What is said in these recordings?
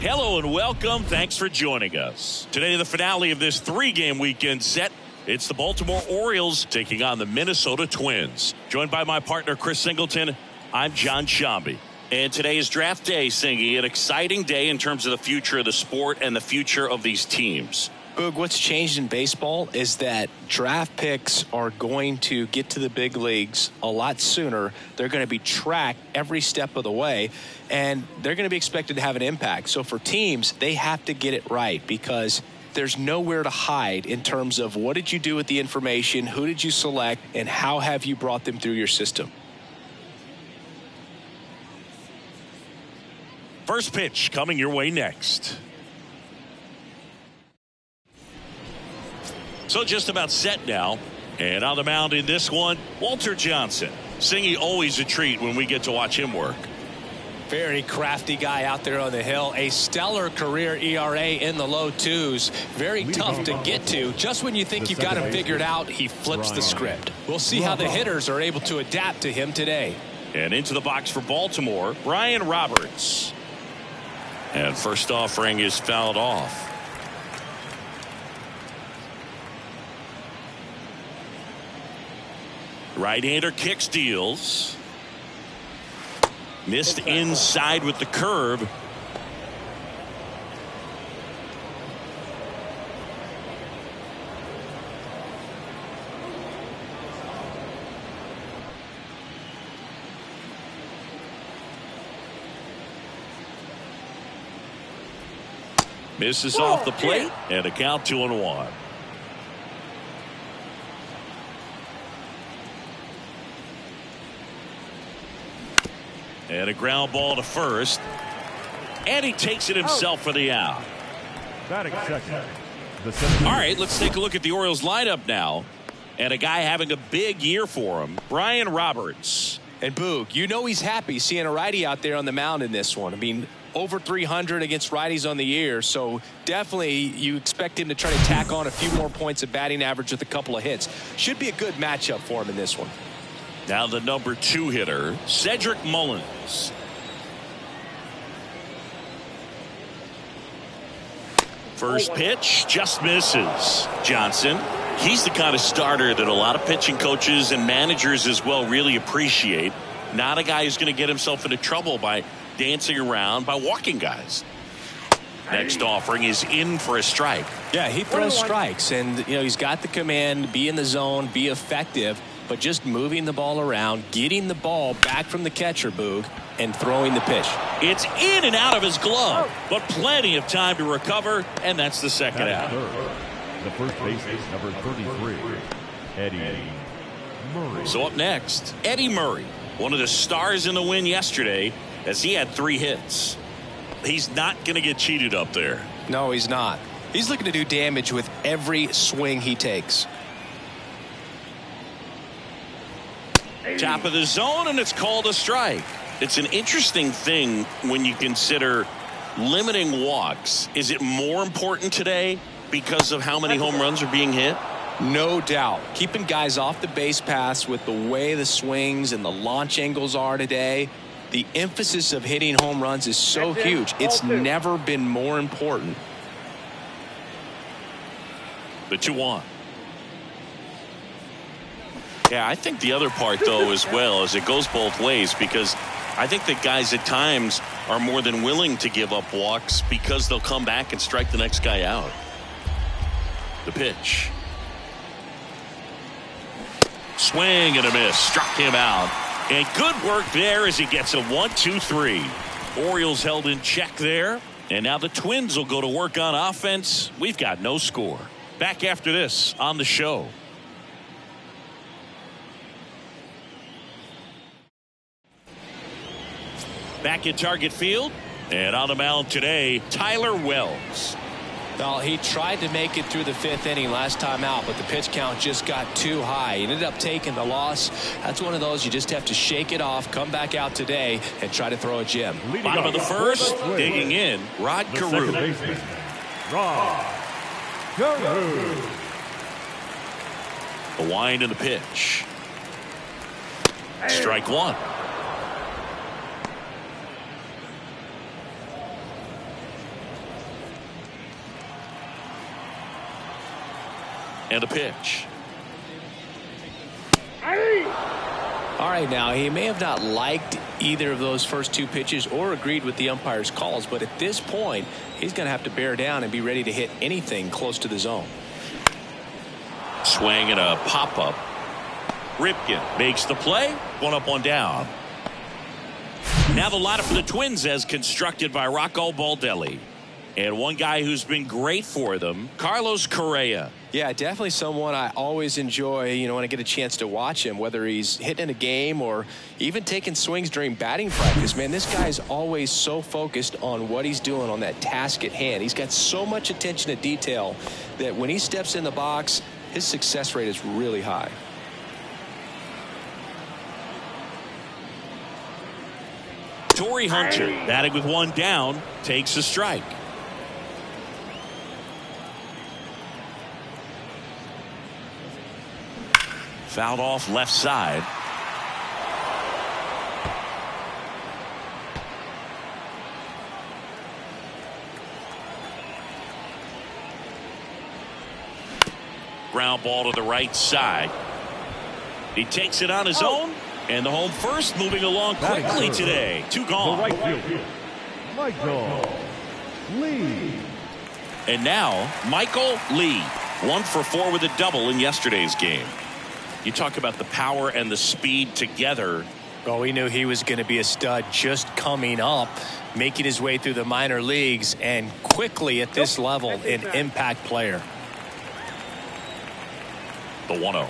Hello and welcome. Thanks for joining us. Today, the finale of this three-game weekend set. It's the Baltimore Orioles taking on the Minnesota Twins. Joined by my partner, Chris Singleton, I'm John Shambi. And today is draft day, Singy. An exciting day in terms of the future of the sport and the future of these teams. Boog, what's changed in baseball is that draft picks are going to get to the big leagues a lot sooner. They're going to be tracked every step of the way, and they're going to be expected to have an impact. So for teams, they have to get it right because there's nowhere to hide in terms of what did you do with the information, who did you select, and how have you brought them through your system. First pitch coming your way next. So just about set now. And on the mound in this one, Walter Johnson. Singy, always a treat when we get to watch him work. Very crafty guy out there on the hill. A stellar career ERA in the low twos. Very tough to get to. Just when you think you've got him figured out, he flips the script. We'll see how the hitters are able to adapt to him today. And into the box for Baltimore, Brian Roberts. And first offering is fouled off. Right-hander kicks, deals. Missed inside with the curve. Misses off the plate, and a count 2-1. And a ground ball to first. And he takes it himself for the out. All right, let's take a look at the Orioles lineup now. And a guy having a big year for him, Brian Roberts. And Boog, you know he's happy seeing a righty out there on the mound in this one. I mean, over 300 against righties on the year, so definitely you expect him to try to tack on a few more points of batting average with a couple of hits. Should be a good matchup for him in this one. Now the number 2 hitter, Cedric Mullins. First pitch just misses. Johnson, he's the kind of starter that a lot of pitching coaches and managers as well really appreciate. Not a guy who's going to get himself into trouble by dancing around, by walking guys. Next offering is in for a strike. Yeah, he throws strikes, and you know he's got the command, be in the zone, be effective. But just moving the ball around, getting the ball back from the catcher, Boog, and throwing the pitch. It's in and out of his glove, but plenty of time to recover, and that's the second out. The first baseman, number 33, Eddie Murray. So up next, Eddie Murray, one of the stars in the win yesterday, as he had 3 hits. He's not going to get cheated up there. No, he's not. He's looking to do damage with every swing he takes. Top of the zone, and it's called a strike. It's an interesting thing when you consider limiting walks. Is it more important today because of how many home runs are being hit? No doubt. Keeping guys off the base paths with the way the swings and the launch angles are today, the emphasis of hitting home runs is so huge. It's never been more important. The 2-1. Yeah, I think the other part, though, as well, is it goes both ways, because I think that guys at times are more than willing to give up walks because they'll come back and strike the next guy out. The pitch. Swing and a miss. Struck him out. And good work there as he gets a 1-2-3. Orioles held in check there. And now the Twins will go to work on offense. We've got no score. Back after this on the show. Back at Target Field, and on the mound today, Tyler Wells. Well, he tried to make it through the 5th inning last time out, but the pitch count just got too high. He ended up taking the loss. That's one of those you just have to shake it off, come back out today, and try to throw a gem. Bottom of the first, digging in, Rod Carew. Rod Carew. The wind and the pitch. Strike one. And a pitch. All right, now, he may have not liked either of those first two pitches or agreed with the umpire's calls, but at this point, he's going to have to bear down and be ready to hit anything close to the zone. Swing and a pop-up. Ripken makes the play. 1 up, 1 down. Now the lineup for the Twins as constructed by Rocco Baldelli. And one guy who's been great for them, Carlos Correa. Yeah, definitely someone I always enjoy, when I get a chance to watch him, whether he's hitting a game or even taking swings during batting practice. Man, this guy is always so focused on what he's doing on that task at hand. He's got so much attention to detail that when he steps in the box, his success rate is really high. Torrey Hunter, batting with 1 down, takes a strike. Fouled off left side. Ground ball to the right side. He takes it on his own. And the home first moving along quickly today. 2 gone. The right fielder, Michael Lee. And now Michael Lee, 1 for 4 with a double in yesterday's game. You talk about the power and the speed together. Well, we knew he was going to be a stud just coming up, making his way through the minor leagues, and quickly at this level, an impact player. The 1-0.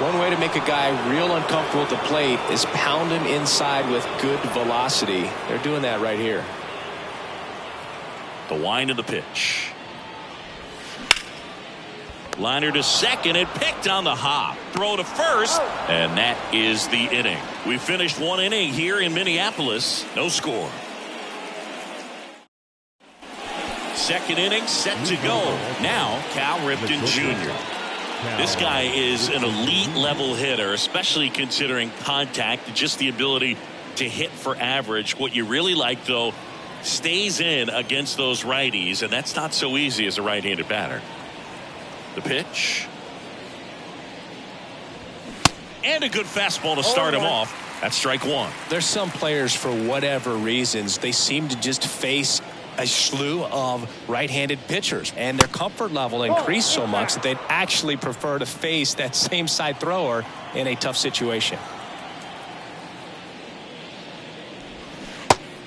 One way to make a guy real uncomfortable at the plate is pound him inside with good velocity. They're doing that right here. The wind of the pitch. Liner to second and picked on the hop. Throw to first, and that is the inning. We finished 1 inning here in Minneapolis. No score. Second inning set to go. Now Cal Ripken Jr. This guy is an elite level hitter, especially considering contact, just the ability to hit for average. What you really like, though, stays in against those righties, and that's not so easy as a right-handed batter. The pitch. And a good fastball to start him off. That's strike 1. There's some players, for whatever reasons, they seem to just face a slew of right-handed pitchers, and their comfort level increased so much that they'd actually prefer to face that same side thrower in a tough situation.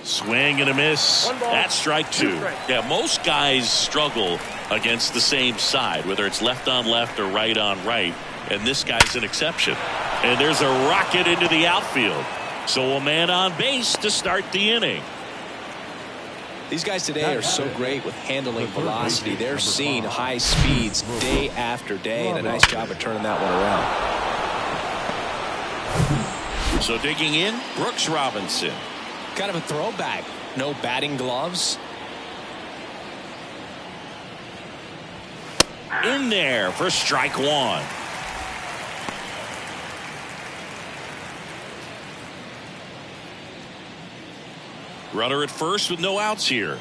Swing and a miss. That's strike 2. Yeah, most guys struggle against the same side, whether it's left on left or right on right, and this guy's an exception. And there's a rocket into the outfield. So a man on base to start the inning. These guys today are so great with handling velocity. They're seeing high speeds day after day, and a nice job of turning that one around. So digging in, Brooks Robinson. Kind of a throwback. No batting gloves. In there for strike 1. Runner at first with no outs here.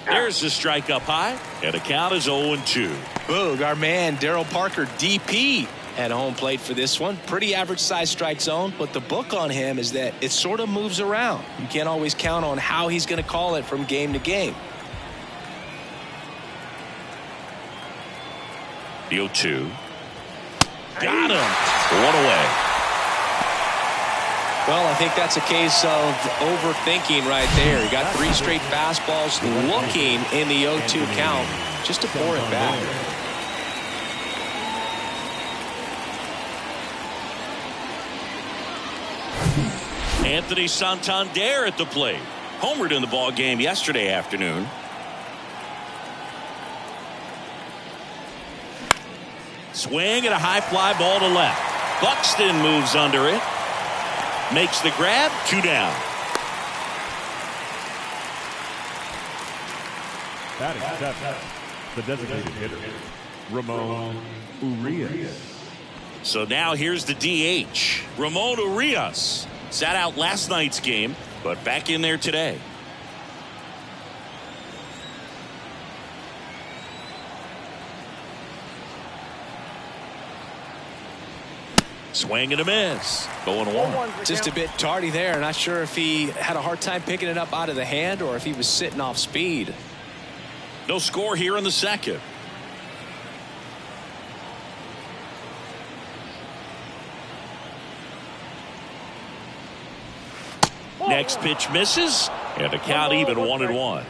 There's the strike up high, and the count is 0-2. Boog, our man Darryl Parker, DP, at home plate for this one. Pretty average size strike zone, but the book on him is that it sort of moves around. You can't always count on how he's going to call it from game to game. The 0-2. Got him. 1 away. Well, I think that's a case of overthinking right there. He got 3 straight fastballs looking in the 0-2 count just to pour it back. Anthony Santander at the plate. Homered in the ball game yesterday afternoon. Swing and a high fly ball to left. Buxton moves under it. Makes the grab. 2 down. Batting seventh, the designated hitter, Ramon Urias. So now here's the DH. Ramon Urias sat out last night's game, but back in there today. Swing and a miss. 0-1. Just a bit tardy there. Not sure if he had a hard time picking it up out of the hand or if he was sitting off speed. No score here in the second. Next pitch misses, and the count even 1-1.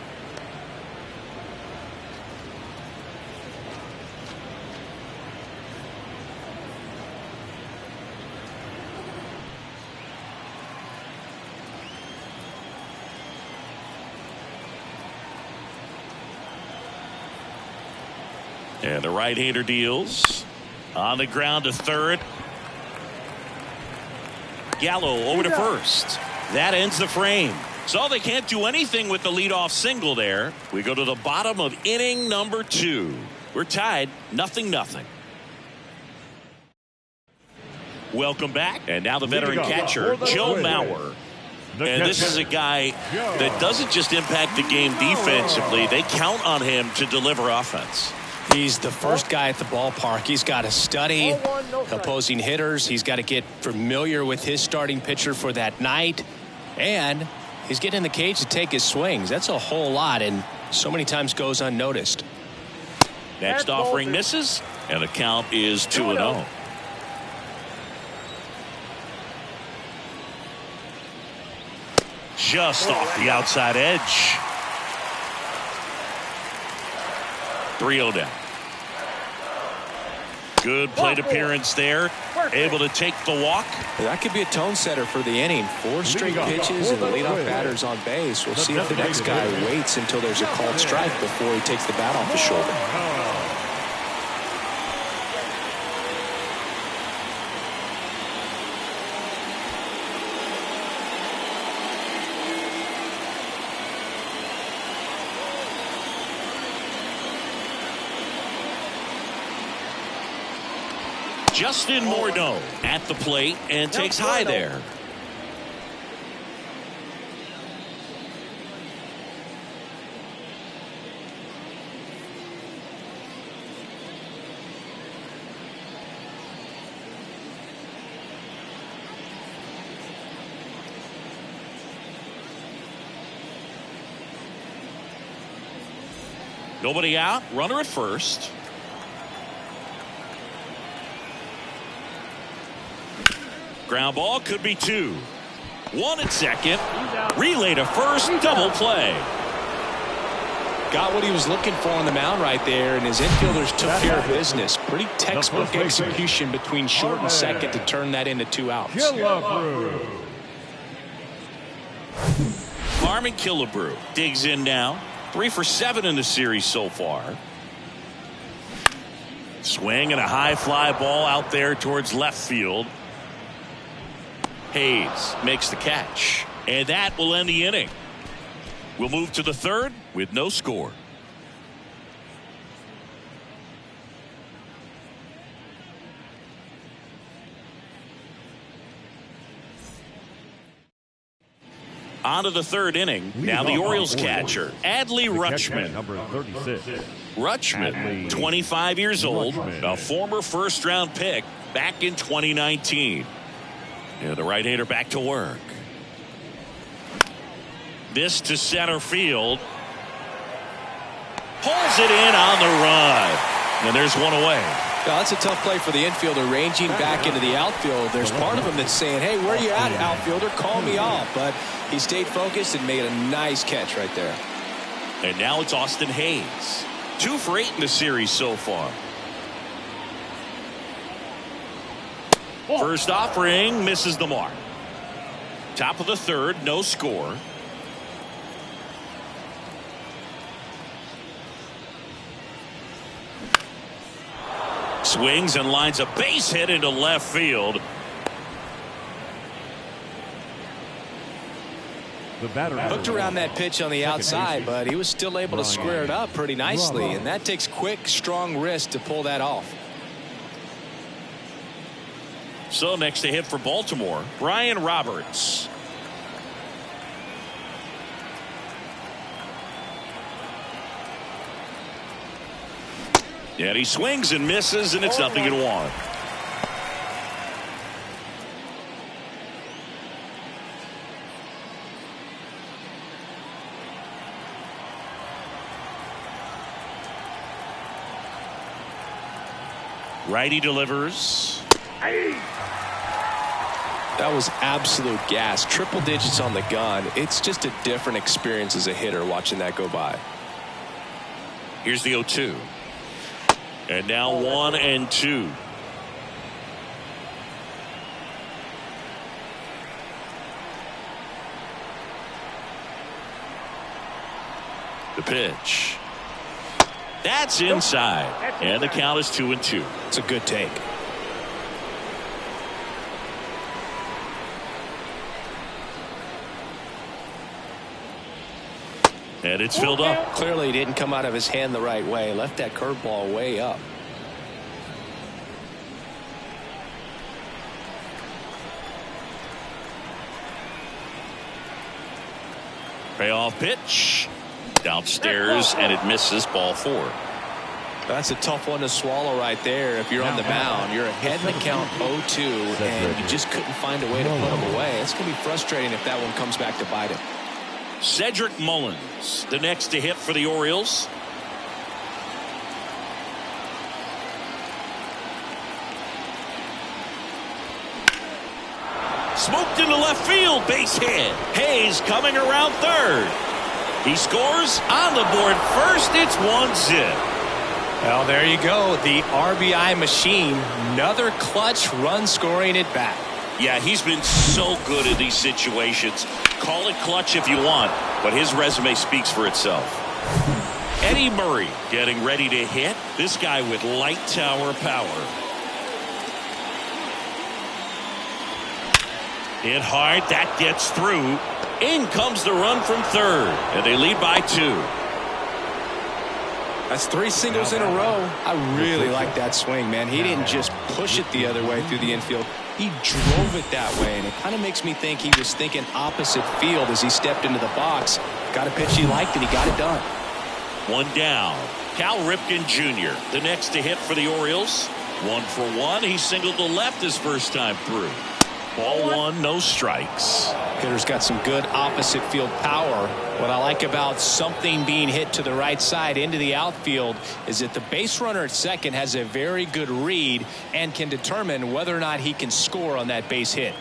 And the right-hander deals on the ground to third. Gallo over to first. That ends the frame. So they can't do anything with the leadoff single there. We go to the bottom of inning number 2. We're tied 0-0. Welcome back. And now the veteran catcher, Joe Mauer. And this is a guy that doesn't just impact the game defensively. They count on him to deliver offense. He's the first guy at the ballpark. He's got to study opposing hitters. He's got to get familiar with his starting pitcher for that night. And he's getting in the cage to take his swings. That's a whole lot, and so many times goes unnoticed. Next offering misses, and the count is 2-0. Just off the outside edge. 3-0 down. Good plate appearance there. Able to take the walk. That could be a tone setter for the inning. 4 straight pitches and the leadoff batter's on base. We'll see if the next guy waits until there's a called strike before he takes the bat off the shoulder. Justin Morneau at the plate and takes high there. Nobody out, runner at first. Ground ball, could be 2. 1 at second. Relay to first, double play. Got what he was looking for on the mound right there, and his infielders took care of business. Pretty textbook execution between short and second to turn that into 2 outs. Harmon Killebrew digs in now. 3 for 7 in the series so far. Swing and a high fly ball out there towards left field. Hayes makes the catch, and that will end the inning. We'll move to the third with no score. On to the third inning. Now the Orioles catcher, Adley Rutschman. Number 36. Rutschman, 25 years old, a former first-round pick back in 2019. And the right-hander back to work. This to center field. Pulls it in on the run. And there's one away. Well, that's a tough play for the infielder ranging back into the outfield. There's part of him that's saying, hey, where are you at, outfielder? Call me off. But he stayed focused and made a nice catch right there. And now it's Austin Hayes. 2 for 8 in the series so far. First offering misses the mark. Top of the third, no score. Swings and lines a base hit into left field. The batter hooked around that pitch on the outside, but he was still able to square it up pretty nicely, and that takes quick, strong wrist to pull that off. So next to hit for Baltimore, Brian Roberts. And he swings and misses, and it's 0-1. Righty delivers. That was absolute gas. Triple digits on the gun. It's just a different experience as a hitter watching that go by. Here's the 0-2. And now 1-2. The pitch. That's inside. And the count is 2-2. It's a good take. And it's filled up. Clearly he didn't come out of his hand the right way. Left that curveball way up. Payoff pitch. Downstairs, and it misses. Ball 4. That's a tough one to swallow right there. If you're on the mound, you're ahead in the count 0-2, and you just couldn't find a way to put them away. It's going to be frustrating if that one comes back to bite him. Cedric Mullins, the next to hit for the Orioles. Smoked into left field, base hit. Hayes coming around third. He scores on the board first. It's 1-0. Well, there you go. The RBI machine. Another clutch run scoring at bat. Yeah, he's been so good in these situations. Call it clutch if you want, but his resume speaks for itself. Eddie Murray getting ready to hit. This guy with light tower power. Hit hard. That gets through. In comes the run from third, and they lead by 2. That's 3 singles in a row. I really like that swing, man. He didn't just push it the other way through the infield. He drove it that way, and it kind of makes me think he was thinking opposite field as he stepped into the box. Got a pitch he liked, and he got it done. 1 down. Cal Ripken Jr., the next to hit for the Orioles. 1 for 1. He singled to left his first time through. Ball 1, no strikes. Hitter's got some good opposite field power. What I like about something being hit to the right side into the outfield is that the base runner at second has a very good read and can determine whether or not he can score on that base hit.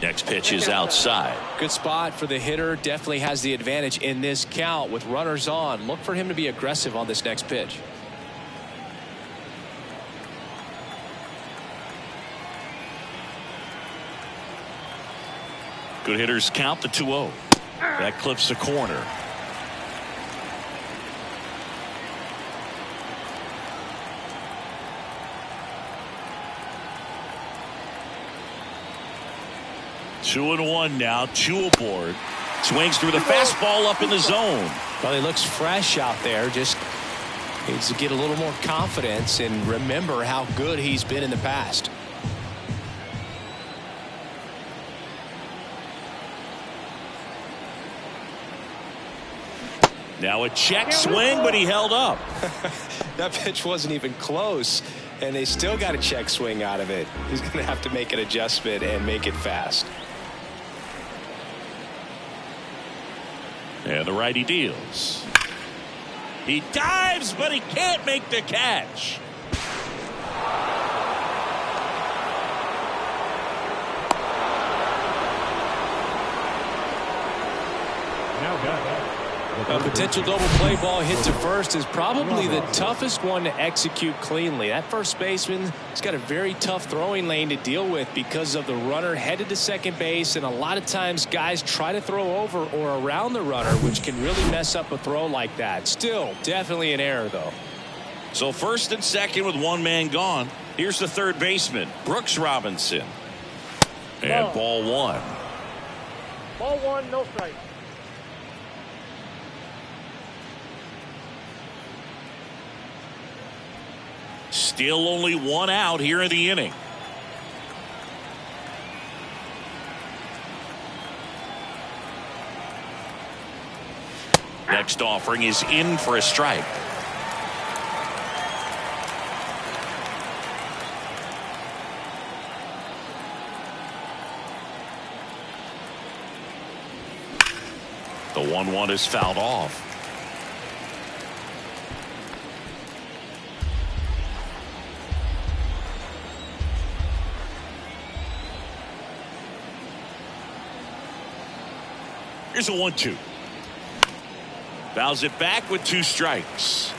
Next pitch is outside. Good spot for the hitter. Definitely has the advantage in this count with runners on. Look for him to be aggressive on this next pitch. Good hitters count the 2-0. That clips the corner. Two and 1 now. 2 aboard. Swings through the fastball up in the zone. Well, he looks fresh out there. Just needs to get a little more confidence and remember how good he's been in the past. Now a check swing, but he held up. That pitch wasn't even close, and they still got a check swing out of it. He's going to have to make an adjustment and make it fast. And the righty deals. He dives, but he can't make the catch. A potential double play ball hit to first is probably the toughest one to execute cleanly. That first baseman has got a very tough throwing lane to deal with because of the runner headed to second base, and a lot of times guys try to throw over or around the runner, which can really mess up a throw like that. Still, definitely an error, though. So first and second with 1 man gone. Here's the third baseman, Brooks Robinson. And ball 1. Ball 1, no strike. Still only one out here in the inning. Next offering is in for a strike. The 1-1 is fouled off. Here's a 1-2. Fouls it back with 2 strikes.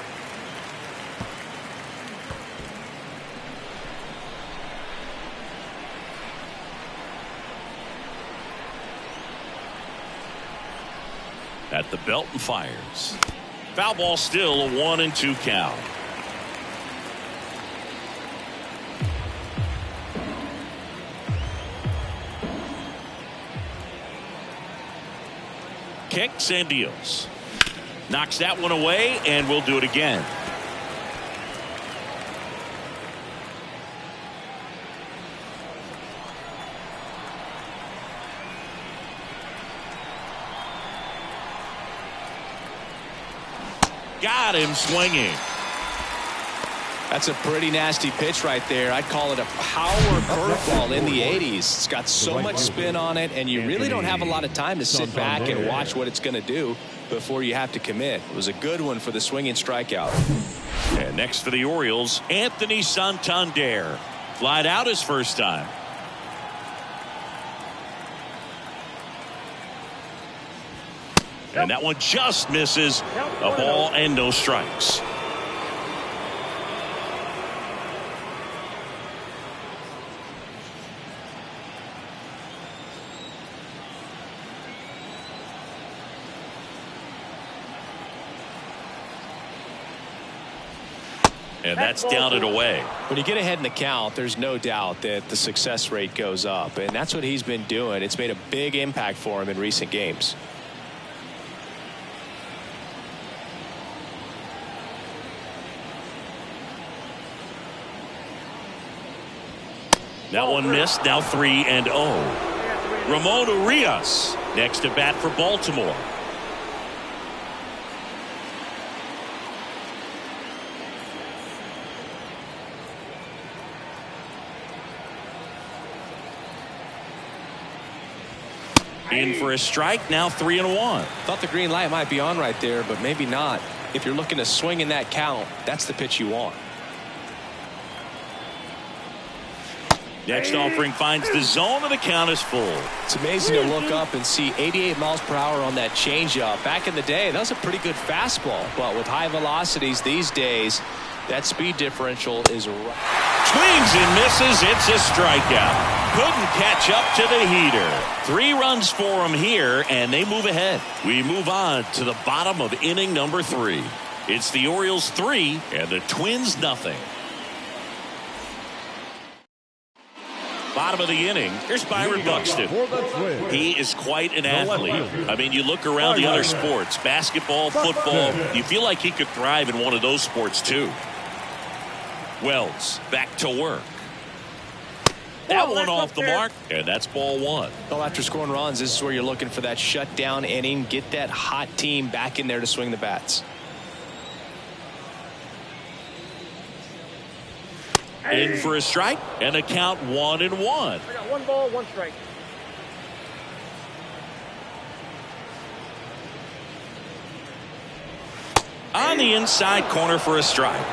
At the belt and fires. Foul ball, still a 1-2 count. Kicks and deals. Knocks that one away, and we'll do it again. Got him swinging. That's a pretty nasty pitch right there. I'd call it a power curveball in the 80s. It's got so much spin on it, and you really don't have a lot of time to sit back and watch what it's going to do before you have to commit. It was a good one for the swinging strikeout. And next for the Orioles, Anthony Santander. Flied out his first time. And that one just misses. A ball and no strikes. And that's down and away. When you get ahead in the count, there's no doubt that the success rate goes up, and that's what he's been doing. It's made a big impact for him in recent games. That one missed. Now 3-0. Ramon Urias next to bat for Baltimore. In for a strike. Now 3-1. Thought the green light might be on right there, but maybe not. If you're looking to swing in that count, that's the pitch you want. Next offering finds the zone, and the count is full. It's amazing to look up and see 88 miles per hour on that changeup. Back in the day, that was a pretty good fastball, but with high velocities these days, that speed differential is right. Swings and misses. It's a strikeout. Couldn't catch up to the heater. 3 runs for him here, and they move ahead. We move on to the bottom of inning number 3. It's the Orioles 3 and the Twins nothing. Bottom of the inning. Here's Byron Buxton. He is quite an athlete. I mean, you look around the other sports, basketball, football, you feel like he could thrive in one of those sports too. Wells back to work. That one off the mark, and that's ball 1. Well, after scoring runs, this is where you're looking for that shutdown inning. Get that hot team back in there to swing the bats. In for a strike, and a count 1-1. I got 1 ball, 1 strike. On the inside corner for a strike.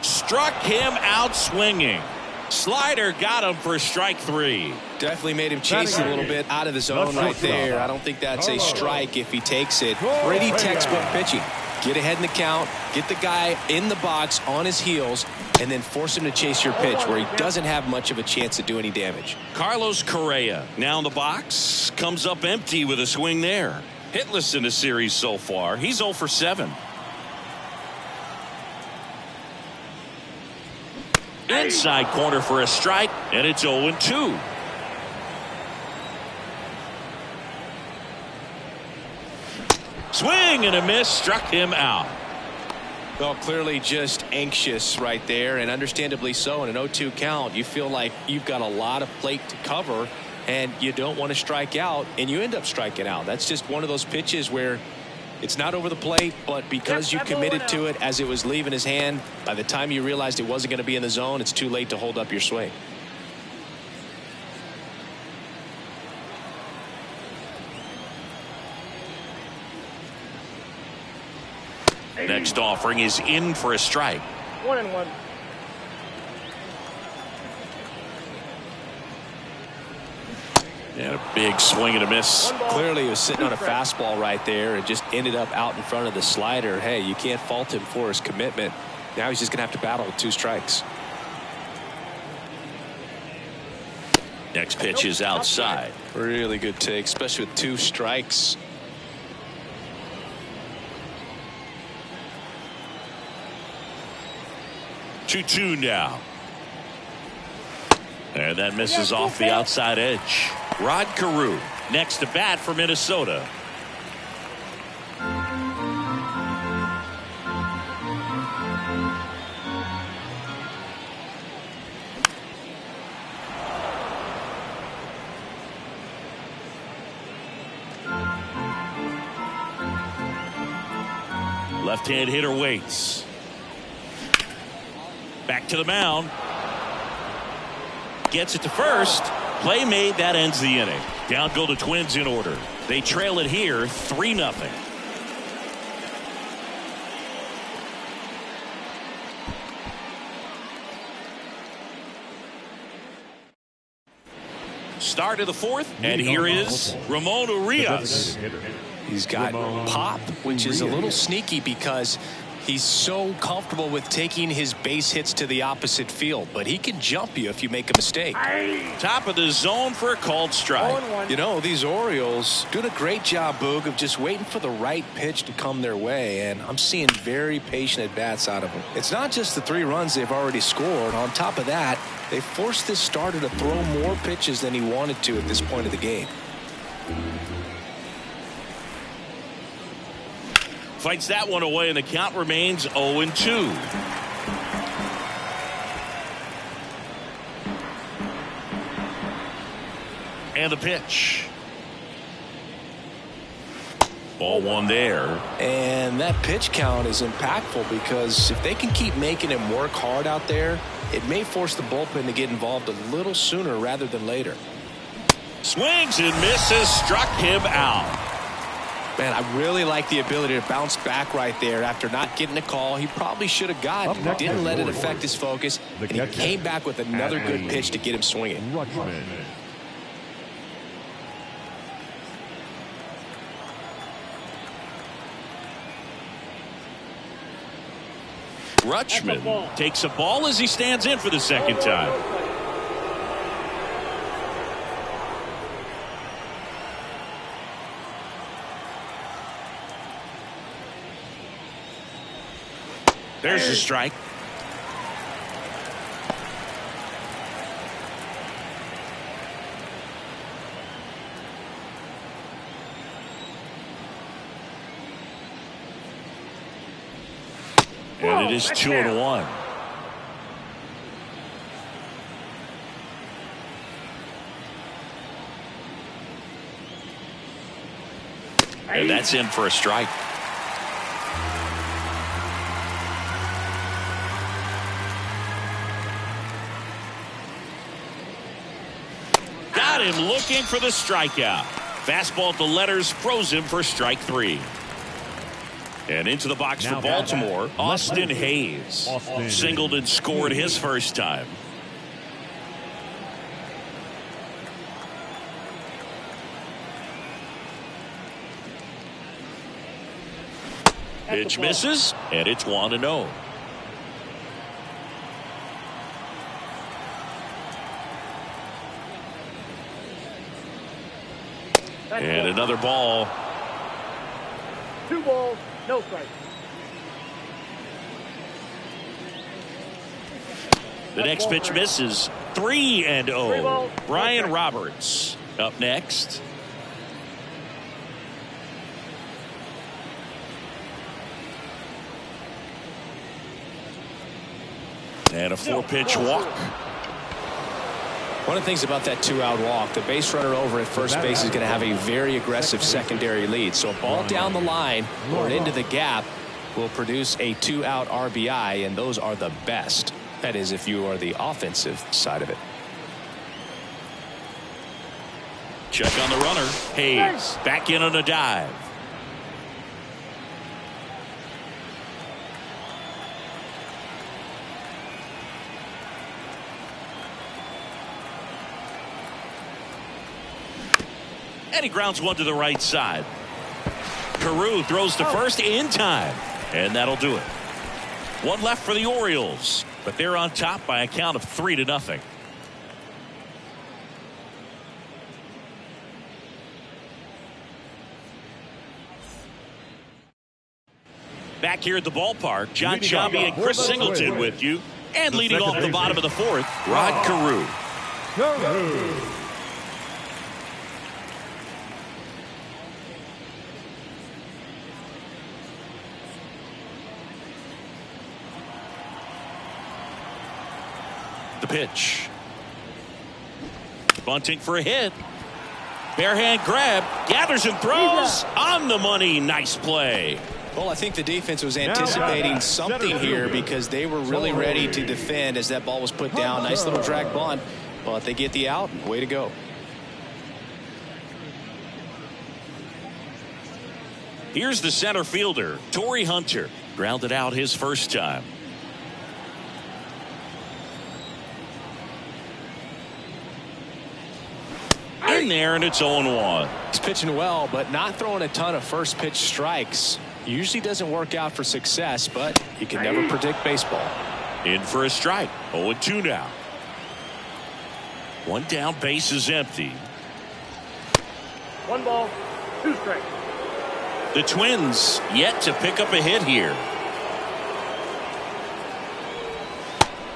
Struck him out swinging. Slider got him for strike 3. Definitely made him chase a little bit out of the zone right there. I don't think that's a strike if he takes it. Pretty textbook pitching. Get ahead in the count, get the guy in the box on his heels, and then force him to chase your pitch where he doesn't have much of a chance to do any damage. Carlos Correa now in the box. Comes up empty with a swing there. Hitless in the series so far. He's 0 for 7. Inside corner for a strike, and it's 0-2. Swing and a miss, struck him out. Well, clearly just anxious right there, and understandably so. In an 0-2 count, you feel like you've got a lot of plate to cover, and you don't want to strike out, and you end up striking out. That's just one of those pitches where it's not over the plate, but because you committed to it as it was leaving his hand, by the time you realized it wasn't going to be in the zone, it's too late to hold up your swing. Next offering is in for a strike. 1-1. And a big swing and a miss. Clearly he was sitting on a fastball right there and just ended up out in front of the slider. Hey, you can't fault him for his commitment. Now he's just going to have to battle with 2 strikes. Next pitch is outside. Really good take, especially with 2 strikes. Two now. And that misses off the outside edge. Rod Carew next to bat for Minnesota. Left-hand hitter waits. Back to the mound. Gets it to first. Play made. That ends the inning. Down go the Twins in order. They trail it here 3-0. Start of the 4th, and here is Ramon Urias. He's got pop, which is a little sneaky because he's so comfortable with taking his base hits to the opposite field, but he can jump you if you make a mistake. Top of the zone for a called strike. You know, these Orioles doing a great job, Boog, of just waiting for the right pitch to come their way, and I'm seeing very patient at-bats out of them. It's not just the 3 runs they've already scored. On top of that, they forced this starter to throw more pitches than he wanted to at this point of the game. Fights that one away, and the count remains 0-2. And the pitch. Ball 1 there. And that pitch count is impactful because if they can keep making him work hard out there, it may force the bullpen to get involved a little sooner rather than later. Swings and misses, struck him out. Man, I really like the ability to bounce back right there after not getting a call he probably should have gotten. Didn't let it affect his focus, and he came back with another good pitch to get him swinging. Rutschman takes a ball as he stands in for the second time. There's the strike. And it is 2-1. And that's in for a strike. Got him looking for the strikeout. Fastball at the letters froze him for strike 3. And into the box for Baltimore, Austin Hayes. Singled and scored his first time. Pitch misses, and it's 1-0. And another ball. 2 balls, no strikes. The next pitch misses. 3-0. Brian Roberts up next. And a 4-pitch walk. One of the things about that 2-out walk, the base runner over at first base is going to have a very aggressive secondary lead. So a ball down the line or into the gap will produce a 2-out RBI, and those are the best. That is, if you are the offensive side of it. Check on the runner. Hayes back in on a dive. And he grounds one to the right side. Carew throws to first in time. And that'll do it. One left for the Orioles. But they're on top by a count of 3-0. Back here at the ballpark, John Sciambi and Chris Singleton with you. And leading off the bottom of the fourth, Rod Carew. The pitch. Bunting for a hit. Barehand grab. Gathers and throws. On the money. Nice play. Well, I think the defense was anticipating something here because they were really ready to defend as that ball was put down. Nice little drag bunt, but they get the out. Way to go. Here's the center fielder, Torrey Hunter. Grounded out his first time. In there, and it's 0-1. He's pitching well, but not throwing a ton of first pitch strikes. Usually doesn't work out for success, but you can never predict baseball. In for a strike. 0-2 now. One down, base is empty. 1 ball, 2 strikes. The Twins yet to pick up a hit here.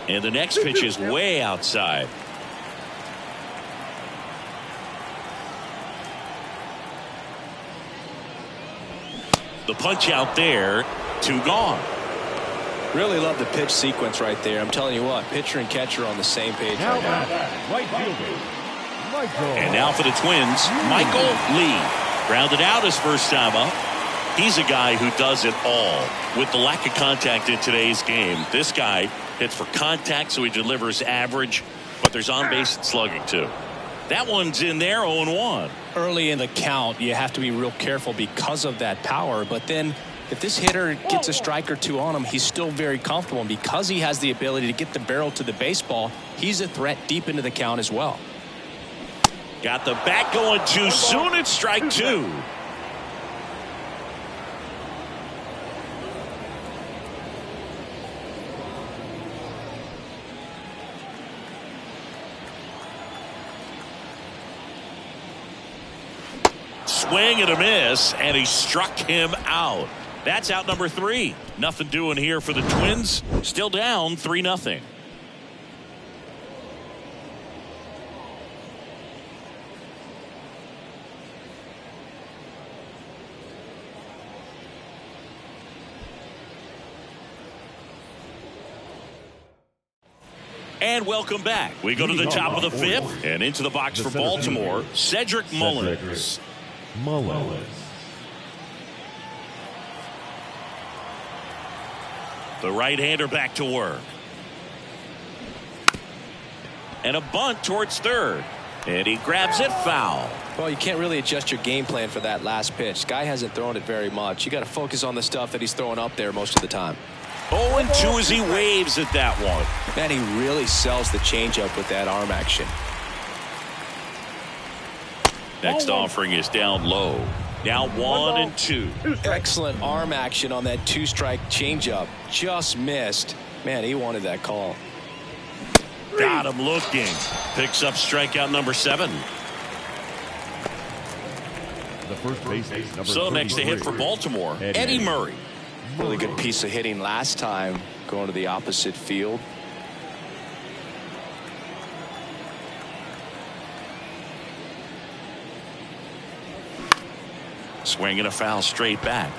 And the next pitch is way outside. The punch out there, 2 gone. Really love the pitch sequence right there. I'm telling you what, pitcher and catcher on the same page right now. Right fielder, Michael. And now for the Twins, Michael Lee. Grounded out his first time up. He's a guy who does it all. With the lack of contact in today's game, this guy hits for contact, so he delivers average, but there's on-base and slugging too. That one's in there, 0-1. Early in the count, you have to be real careful because of that power. But then if this hitter gets a strike or 2 on him, he's still very comfortable. And because he has the ability to get the barrel to the baseball, he's a threat deep into the count as well. Got the bat going too soon. It's strike 2. Swing and a miss, and he struck him out. That's out number 3. Nothing doing here for the Twins. Still down 3-0. And welcome back. We go to the top of the 5th and into the box for Baltimore, Cedric Mullins. The right-hander back to work. And a bunt towards third. And he grabs it foul. Well, you can't really adjust your game plan for that last pitch. Guy hasn't thrown it very much. You got to focus on the stuff that he's throwing up there most of the time. 0-2 as he waves at that one. Man, he really sells the changeup with that arm action. Next offering is down low. Now 1-2. Excellent arm action on that 2-strike changeup. Just missed. Man, he wanted that call. Got him looking. Picks up strikeout number 7. The first base, number So next to hit for Baltimore, Eddie Murray. Really good piece of hitting last time going to the opposite field. Swing and a foul straight back.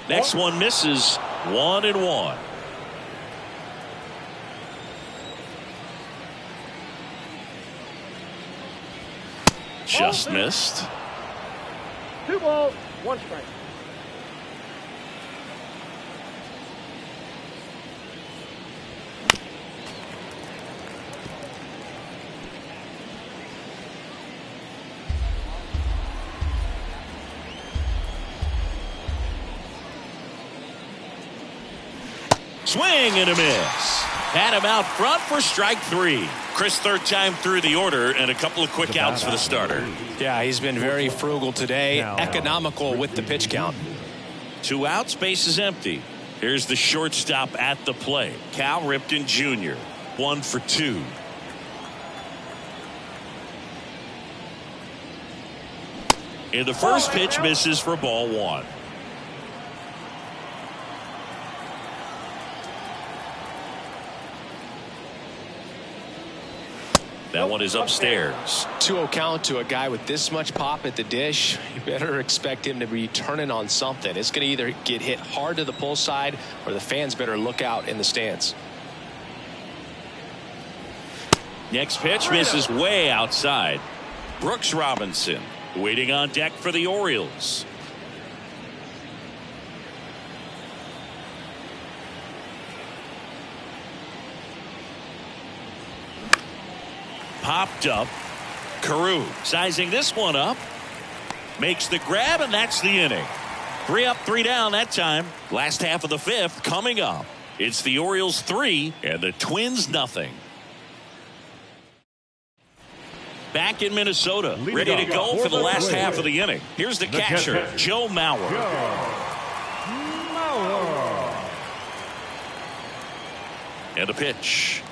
Next one misses. 1-1. Just missed. 2 balls, 1 strike. Swing and a miss. Had him out front for strike 3. Chris, third time through the order and a couple of quick outs for the starter. Yeah, he's been very frugal today, economical with the pitch count. 2 outs, base is empty. Here's the shortstop at the plate, Cal Ripken Jr. 1 for 2. And the first pitch misses for ball 1. That one is upstairs. 2-0 count to a guy with this much pop at the dish. You better expect him to be turning on something. It's going to either get hit hard to the pull side or the fans better look out in the stands. Next pitch misses way outside. Brooks Robinson waiting on deck for the Orioles. Popped up. Carew sizing this one up. Makes the grab, and that's the inning. 3 up, 3 down that time. Last half of the 5th coming up. It's the Orioles 3 and the Twins nothing. Back in Minnesota, ready to go for the last half of the inning. Here's the catcher, Joe Mauer. And a pitch.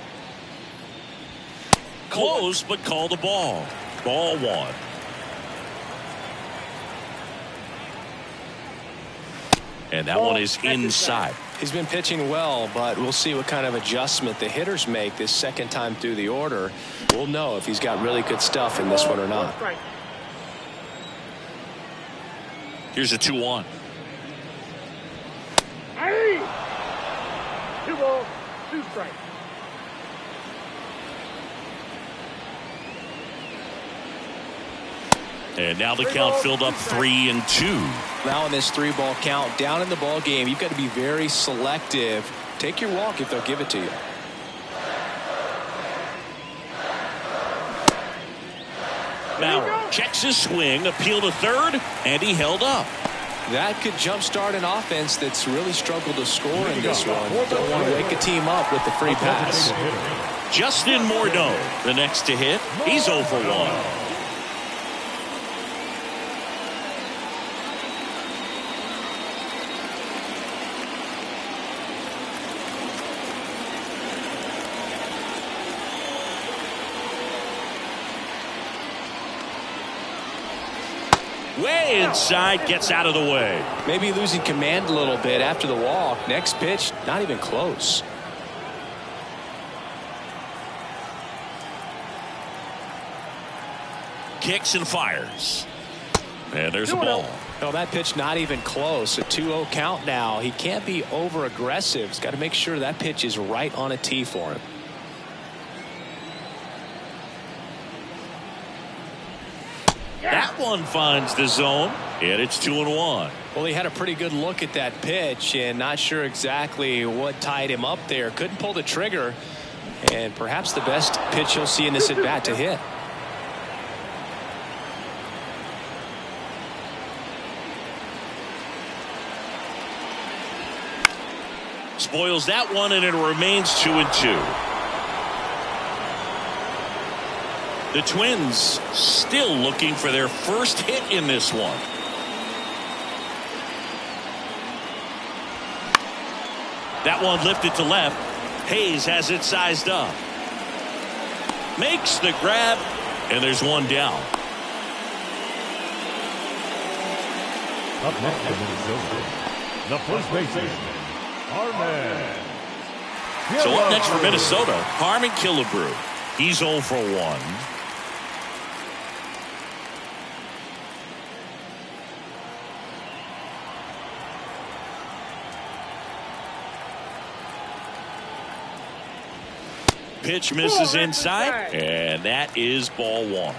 Close, but called a ball. Ball 1. And that one is inside. He's been pitching well, but we'll see what kind of adjustment the hitters make this second time through the order. We'll know if he's got really good stuff in this one or not. Here's a 2-1. 2 balls, 2 strikes. And now the count filled up 3-2. Now in this 3-ball count, down in the ball game, you've got to be very selective. Take your walk if they'll give it to you. Bauer checks his swing, appeal to third, and he held up. That could jumpstart an offense that's really struggled to score in this one. Don't want to wake a team up with the free pass. Justin Morneau, the next to hit. He's 0 for 1. Way inside, gets out of the way. Maybe losing command a little bit after the walk. Next pitch, not even close. Kicks and fires. And there's a ball. No, that pitch not even close. A 2-0 count now. He can't be over aggressive. He's got to make sure that pitch is right on a tee for him. That one finds the zone, and it's 2-1. Well, he had a pretty good look at that pitch and not sure exactly what tied him up there. Couldn't pull the trigger, and perhaps the best pitch he'll see in this at bat to hit. Spoils that one, and it remains 2-2. The Twins still looking for their first hit in this one. That one lifted to left. Hayes has it sized up. Makes the grab, and there's one down. Up next to Minnesota, the first baseman, Arman So up next for Minnesota, Harmon Killebrew. He's 0 for 1. Pitch misses inside, and that is ball 1.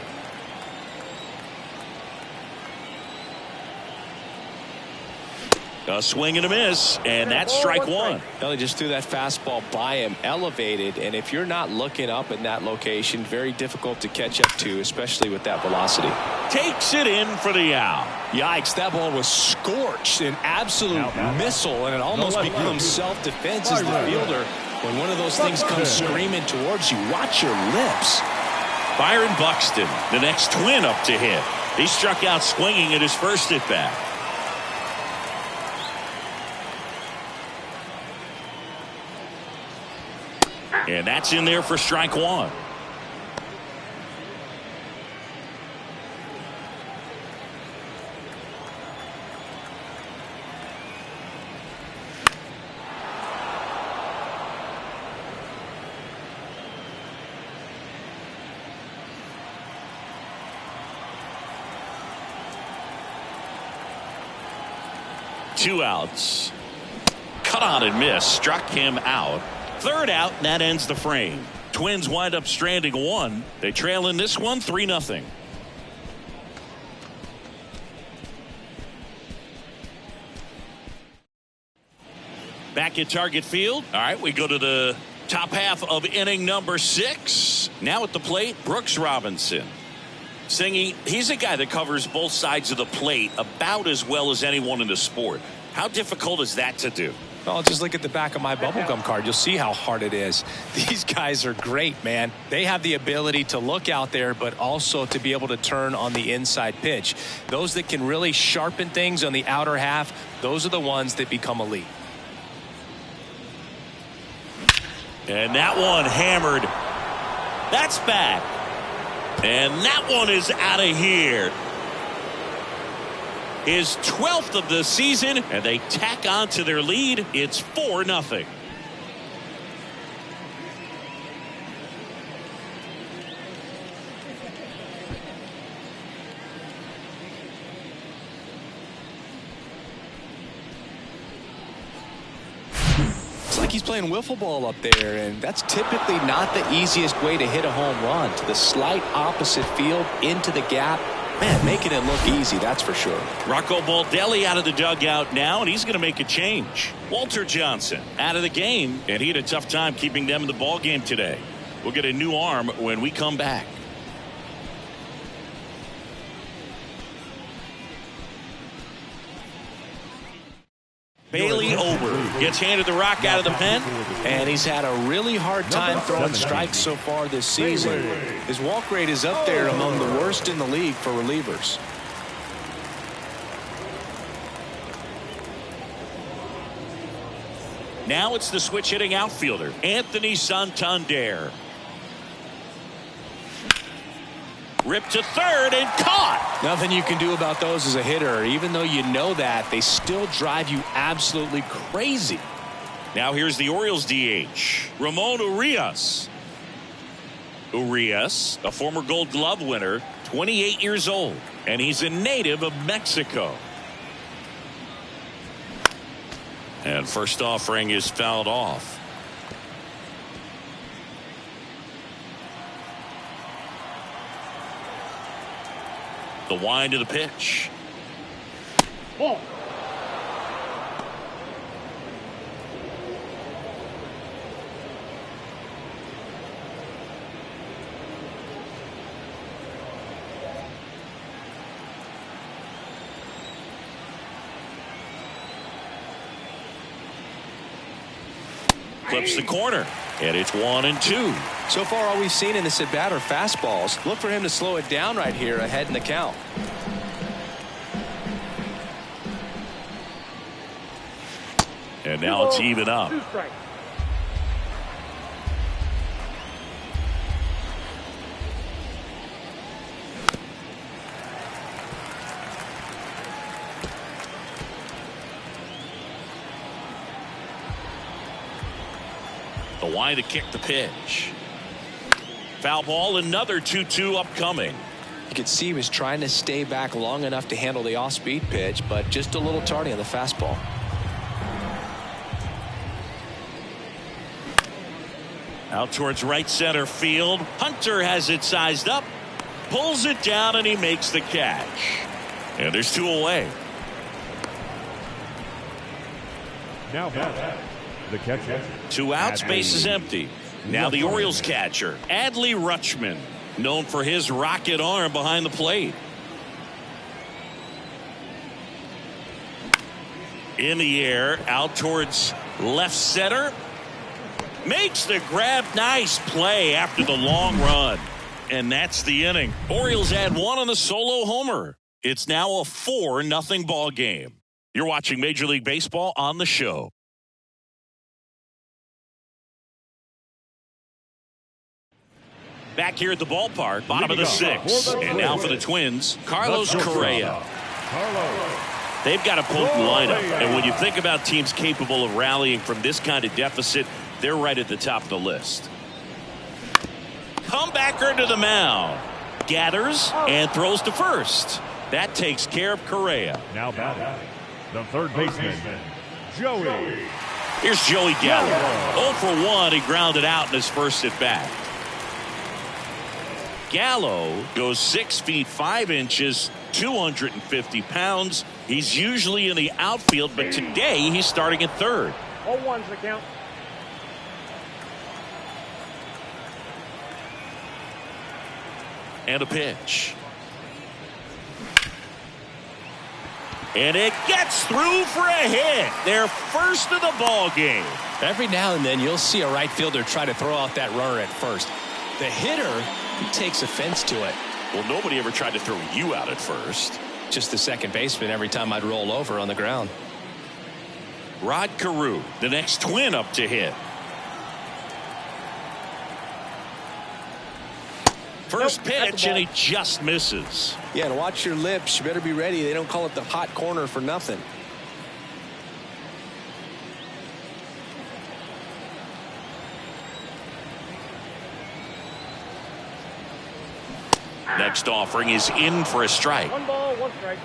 A swing and a miss, and that's strike 1. Well, he just threw that fastball by him, elevated, and if you're not looking up in that location, very difficult to catch up to, especially with that velocity. Takes it in for the out. Yikes, that ball was scorched, an absolute missile, and it almost becomes self-defense as the fielder. When one of those things comes screaming towards you, watch your lips. Byron Buxton, the next Twin up to hit. He struck out swinging at his first at bat. And that's in there for strike 1. Two outs. Cut on and miss. Struck him out. Third out, and that ends the frame. Twins wind up stranding 1. They trail in this one 3-0. Back at Target Field. All right, we go to the top half of inning number 6. Now at the plate, Brooks Robinson. Singing, he's a guy that covers both sides of the plate about as well as anyone in the sport. How difficult is that to do? Well, just look at the back of my bubblegum card. You'll see how hard it is. These guys are great, man. They have the ability to look out there, but also to be able to turn on the inside pitch. Those that can really sharpen things on the outer half, those are the ones that become elite. And that one hammered. That's back. And that one is out of here. His 12th of the season, and they tack on to their lead. It's 4-0. It's like he's playing wiffle ball up there, and that's typically not the easiest way to hit a home run. To the slight opposite field, into the gap. Man, making it look easy, that's for sure. Rocco Baldelli out of the dugout now, and he's going to make a change. Walter Johnson out of the game, and he had a tough time keeping them in the ball game today. We'll get a new arm when we come back. Bailey Ober gets handed the rock out of the pen. And he's had a really hard time throwing strikes so far this season. His walk rate is up there among the worst in the league for relievers. Now it's the switch hitting outfielder, Anthony Santander. Ripped to third and caught. Nothing you can do about those as a hitter. Even though you know that, they still drive you absolutely crazy. Now here's the Orioles DH, Ramon Urias. Urias, a former Gold Glove winner, 28 years old, and he's a native of Mexico. And first offering is fouled off. The wind of the pitch. Ball. Clips the corner, and it's 1-2. So far, all we've seen in this at bat are fastballs. Look for him to slow it down right here ahead in the count. And now it's even up. 2 strikes. The line to kick the pitch. Foul ball, another 2-2 upcoming. You could see he was trying to stay back long enough to handle the off-speed pitch, but just a little tardy on the fastball. Out towards right center field. Hunter has it sized up, pulls it down, and he makes the catch. And there's 2 away. Now back, the catcher. 2 outs, base is empty. Now the Orioles catcher, Adley Rutschman, known for his rocket arm behind the plate. In the air, out towards left center. Makes the grab. Nice play after the long run. And that's the inning. Orioles add 1 on the solo homer. It's now a 4-0 ball game. You're watching Major League Baseball on the show. Back here at the ballpark, bottom of the 6th. And now for the Twins, Carlos Correa. They've got a potent lineup. And when you think about teams capable of rallying from this kind of deficit, they're right at the top of the list. Comebacker to the mound. Gathers and throws to first. That takes care of Correa. Now batting, the third baseman, Joey. Here's Joey Gallo. 0 for 1. He grounded out in his first at bat. Gallo goes 6 feet 5 inches, 250 pounds. He's usually in the outfield, but today he's starting at third. 0-1's the count. And a pitch. And it gets through for a hit. Their first of the ball game. Every now and then you'll see a right fielder try to throw out that runner at first. The hitter, he takes offense to it. Well, nobody ever tried to throw you out at first. Just the second baseman every time I'd roll over on the ground. Rod Carew, the next Twin up to hit. First pitch, and he just misses. Yeah, and watch your lips. You better be ready. They don't call it the hot corner for nothing. Next offering is in for a strike. 1 ball, 1 strike.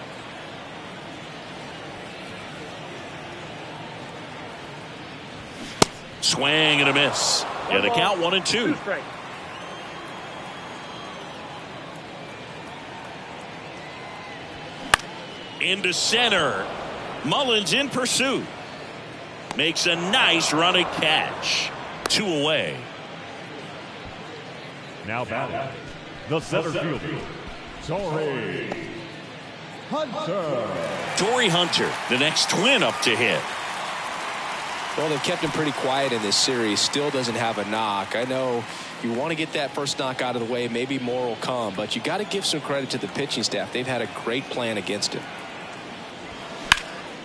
Swing and a miss. Yeah, the count 1-2. 2 strikes. Into center. Mullins in pursuit. Makes a nice running catch. 2 away. Now batting, the center fielder, Torrey Hunter. Torrey Hunter, the next Twin up to hit. Well, they've kept him pretty quiet in this series. Still doesn't have a knock. I know you want to get that first knock out of the way. Maybe more will come, but you got to give some credit to the pitching staff. They've had a great plan against him.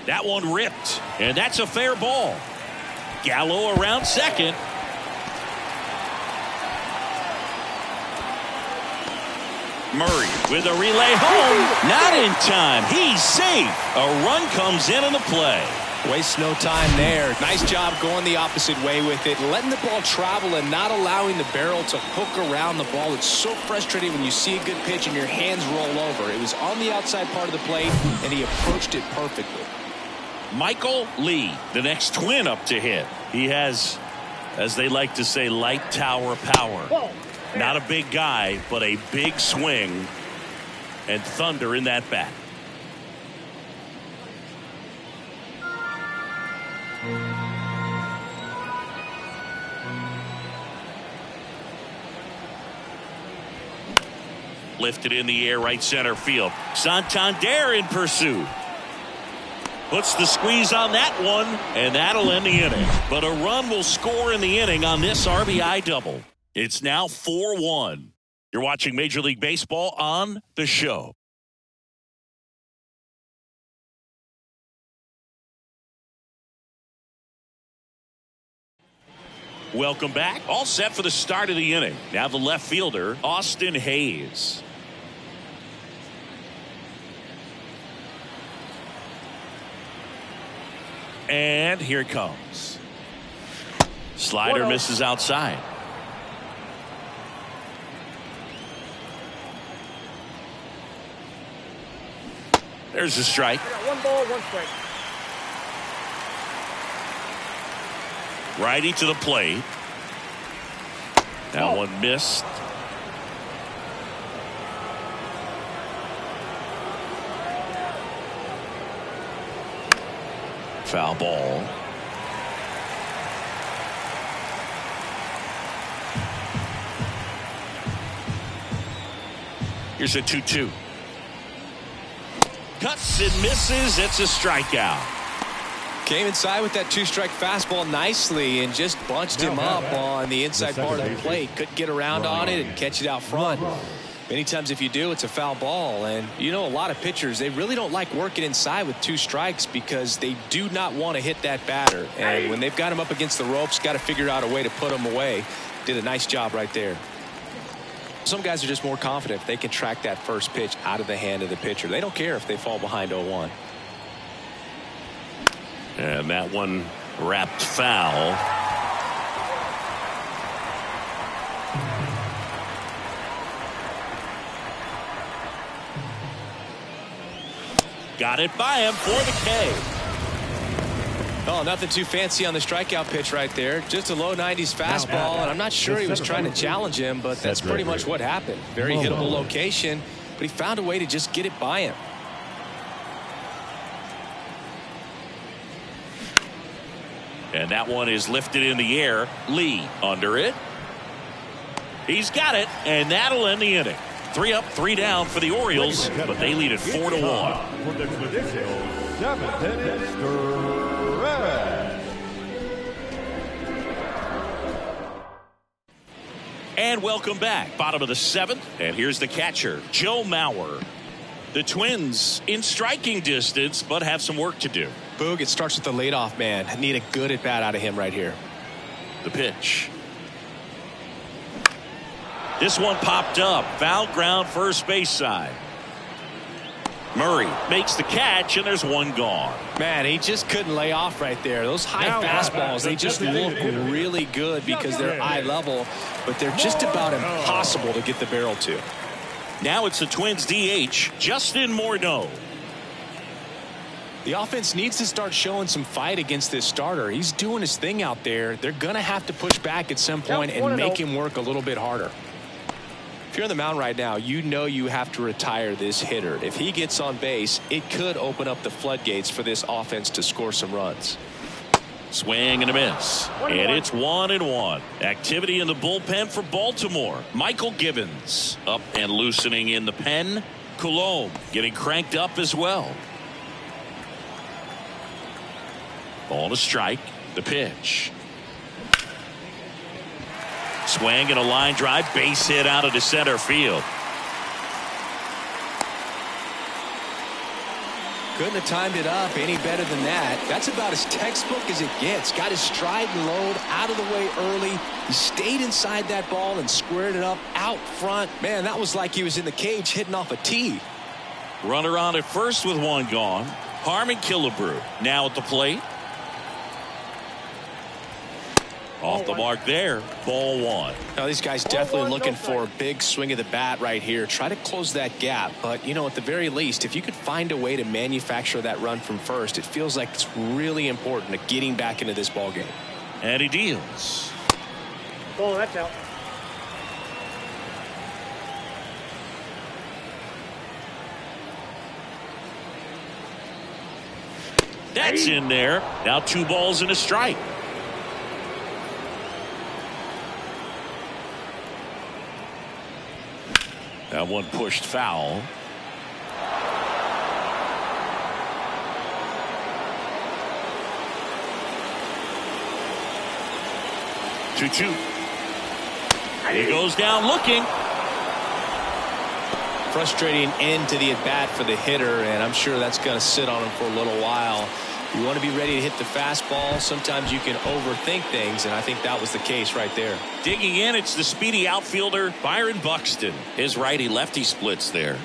That one ripped, and that's a fair ball. Gallo around second. Murray with a relay home. Not in time. He's safe. A run comes in on the play. Waste no time there. Nice job going the opposite way with it, letting the ball travel and not allowing the barrel to hook around the ball. It's so frustrating when you see a good pitch and your hands roll over. It was on the outside part of the plate, and he approached it perfectly. Michael Lee, the next Twin up to hit. He has, as they like to say, light tower power. Not a big guy, but a big swing and thunder in that bat. Lifted in the air, right center field. Santander in pursuit. Puts the squeeze on that one, and that'll end the inning. But a run will score in the inning on this RBI double. It's now 4-1. You're watching Major League Baseball on the show. Welcome back. All set for the start of the inning. Now the left fielder, Austin Hayes. And here it comes. Slider 1-0. misses outside. There's a strike. I got 1 ball, 1 strike. Righty to the plate. That one missed. Foul ball. Here's a 2-2. Cuts and misses. It's a strikeout. Came inside with that 2-strike fastball nicely and just bunched him up on the inside part of the plate. Couldn't get around on it and catch it out front. Many times if you do, it's a foul ball. And you know, a lot of pitchers, they really don't like working inside with 2 strikes because they do not want to hit that batter. And when they've got him up against the ropes, got to figure out a way to put him away. Did a nice job right there. Some guys are just more confident if they can track that first pitch out of the hand of the pitcher. They don't care if they fall behind 0-1. And that one wrapped foul. Got it by him for the K. Oh, nothing too fancy on the strikeout pitch right there. Just a low 90s fastball, and I'm not sure he was trying to challenge him, but that's pretty much what happened. Very hittable location, but he found a way to just get it by him. And that one is lifted in the air. Lee under it. He's got it, and that'll end the inning. 3 up, 3 down for the Orioles, but they lead it 4-1. For the traditional 7th-inning stretch. And welcome back. Bottom of the 7th, and here's the catcher, Joe Mauer. The Twins in striking distance, but have some work to do. Boog, it starts with the leadoff man. I need a good at bat out of him right here. The pitch. This one popped up. Foul ground, first base side. Murray makes the catch, and there's one gone. Man, he just couldn't lay off right there. Those high fastballs, they just look really good because they're eye level, but they're just about impossible to get the barrel to. Now it's the Twins DH, Justin Morneau. The offense needs to start showing some fight against this starter. He's doing his thing out there. They're going to have to push back at some point and make him work a little bit harder. If you're on the mound right now, you know you have to retire this hitter. If he gets on base, it could open up the floodgates for this offense to score some runs. Swing and a miss. And it's 1-1. Activity in the bullpen for Baltimore. Michael Gibbons up and loosening in the pen. Coulombe getting cranked up as well. Ball to strike. The pitch. Swing and a line drive. Base hit out of the center field. Couldn't have timed it up any better than that. That's about as textbook as it gets. Got his stride and load out of the way early. He stayed inside that ball and squared it up out front. Man, that was like he was in the cage hitting off a tee. Runner on at first with one gone. Harmon Killebrew now at the plate. Off the mark there. Ball 1. Now these guys definitely looking for a big swing of the bat right here. Try to close that gap. But, you know, at the very least, if you could find a way to manufacture that run from first, it feels like it's really important to getting back into this ball game. And he deals. Oh, that's out. That's in there. Now 2 balls and a strike. That one pushed foul. Two. He goes down looking. Frustrating end to the at-bat for the hitter, and I'm sure that's going to sit on him for a little while. You want to be ready to hit the fastball. Sometimes you can overthink things, and I think that was the case right there. Digging in, it's the speedy outfielder, Byron Buxton. His righty-lefty splits there.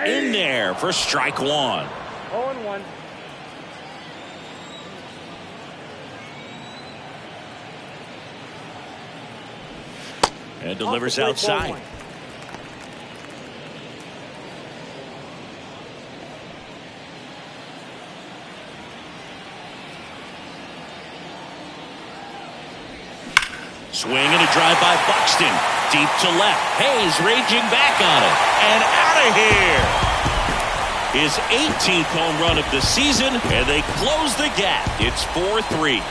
in there for strike one. 0-1. And delivers outside. Swing and a drive by Buxton. Deep to left. Hayes raging back on it. And out of here. His 18th home run of the season. And they close the gap. It's 4-3.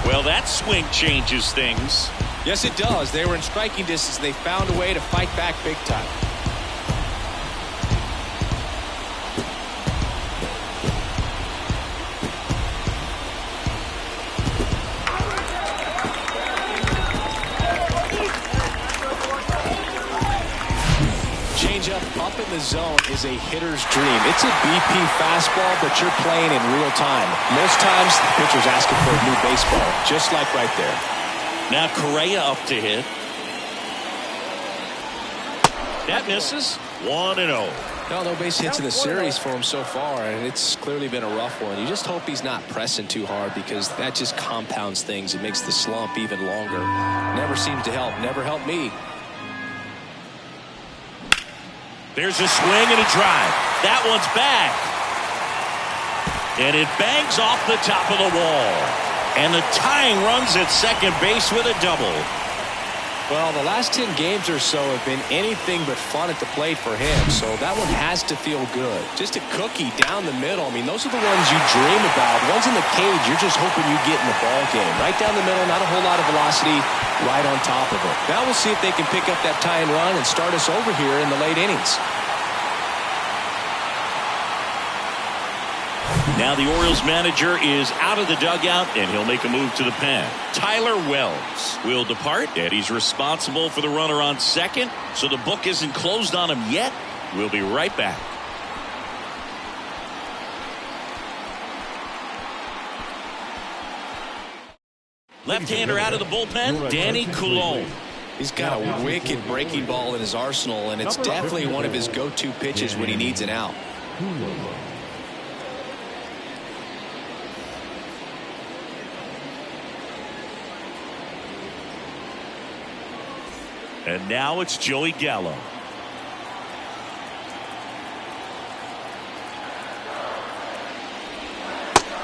Well, that swing changes things. Yes, it does. They were in striking distance. They found a way to fight back big time. Changeup up in the zone is a hitter's dream. It's a BP fastball, but you're playing in real time. Most times, the pitcher's asking for a new baseball, just like right there. Now Correa up to hit. That misses. 1-0. No base hits in the series for him so far, and it's clearly been a rough one. You just hope he's not pressing too hard, because that just compounds things. It makes the slump even longer. Never seems to help. Never helped me. There's a swing and a drive. That one's back. And it bangs off the top of the wall. And the tying runs at second base with a double. Well, the last 10 games or so have been anything but fun at the plate for him, so that one has to feel good. Just a cookie down the middle. I mean, those are the ones you dream about. Ones in the cage, you're just hoping you get in the ball game. Right down the middle, not a whole lot of velocity, right on top of it. Now we'll see if they can pick up that tying run and start us over here in the late innings. Now the Orioles manager is out of the dugout, and he'll make a move to the pen. Tyler Wells will depart, and he's responsible for the runner on second, so the book isn't closed on him yet. We'll be right back. Left-hander out of the bullpen, Danny Coulombe. He's got a wicked breaking ball in his arsenal, and it's definitely one of his go-to pitches when he needs an out. And now it's Joey Gallo.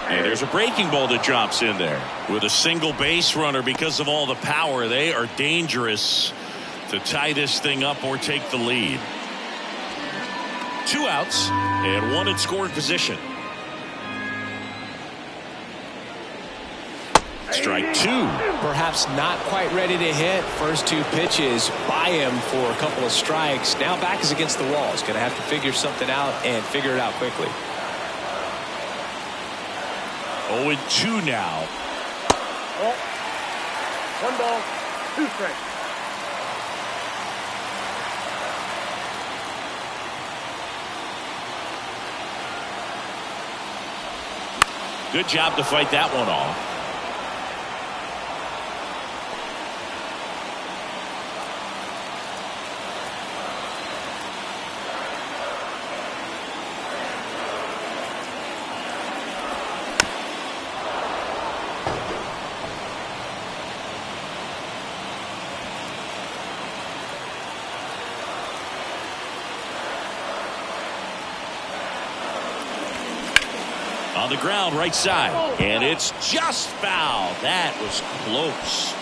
And there's a breaking ball that drops in there. With a single base runner, because of all the power, they are dangerous to tie this thing up or take the lead. 2 outs and 1 in scoring position. Strike 2. Perhaps not quite ready to hit. First 2 pitches by him for a couple of strikes. Now back is against the wall. He's going to have to figure something out and figure it out quickly. 0-2 now. Oh. 1 ball, 2 strikes. Good job to fight that one off. On the ground, right side. And it's just foul. That was close.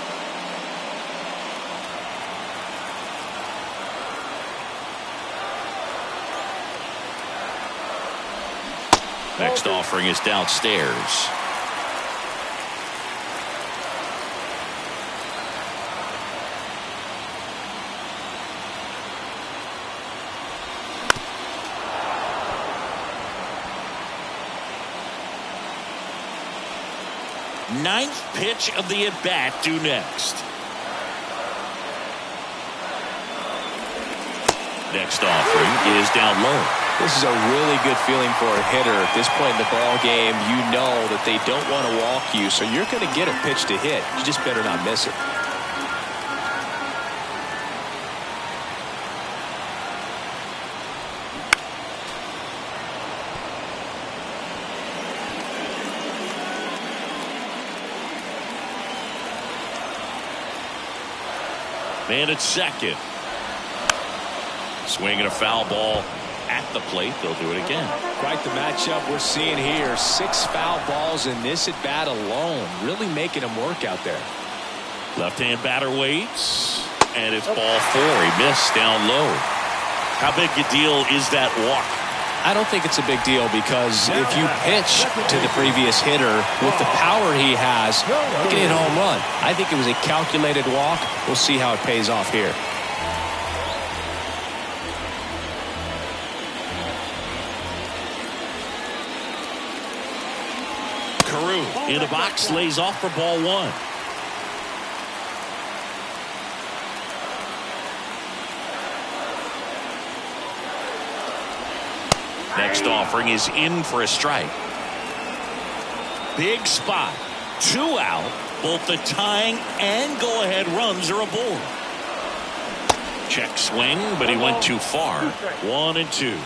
Next offering is downstairs. Ninth pitch of the at-bat due next. Next offering is down low. This is a really good feeling for a hitter. At this point in the ball game, you know that they don't want to walk you, so you're going to get a pitch to hit. You just better not miss it. Man at second. Swinging a foul ball at the plate. They'll do it again. Quite the matchup we're seeing here. 6 foul balls in this at bat alone. Really making him work out there. Left-hand batter waits. And it's ball 4. He missed down low. How big a deal is that walk? I don't think it's a big deal because if you pitch to the previous hitter with the power he has, you can hit a home run. I think it was a calculated walk. We'll see how it pays off here. Carew in the box, lays off for ball 1. Next offering is in for a strike. Big spot. 2 out. Both the tying and go-ahead runs are aboard. Check swing, but he went too far. 1-2.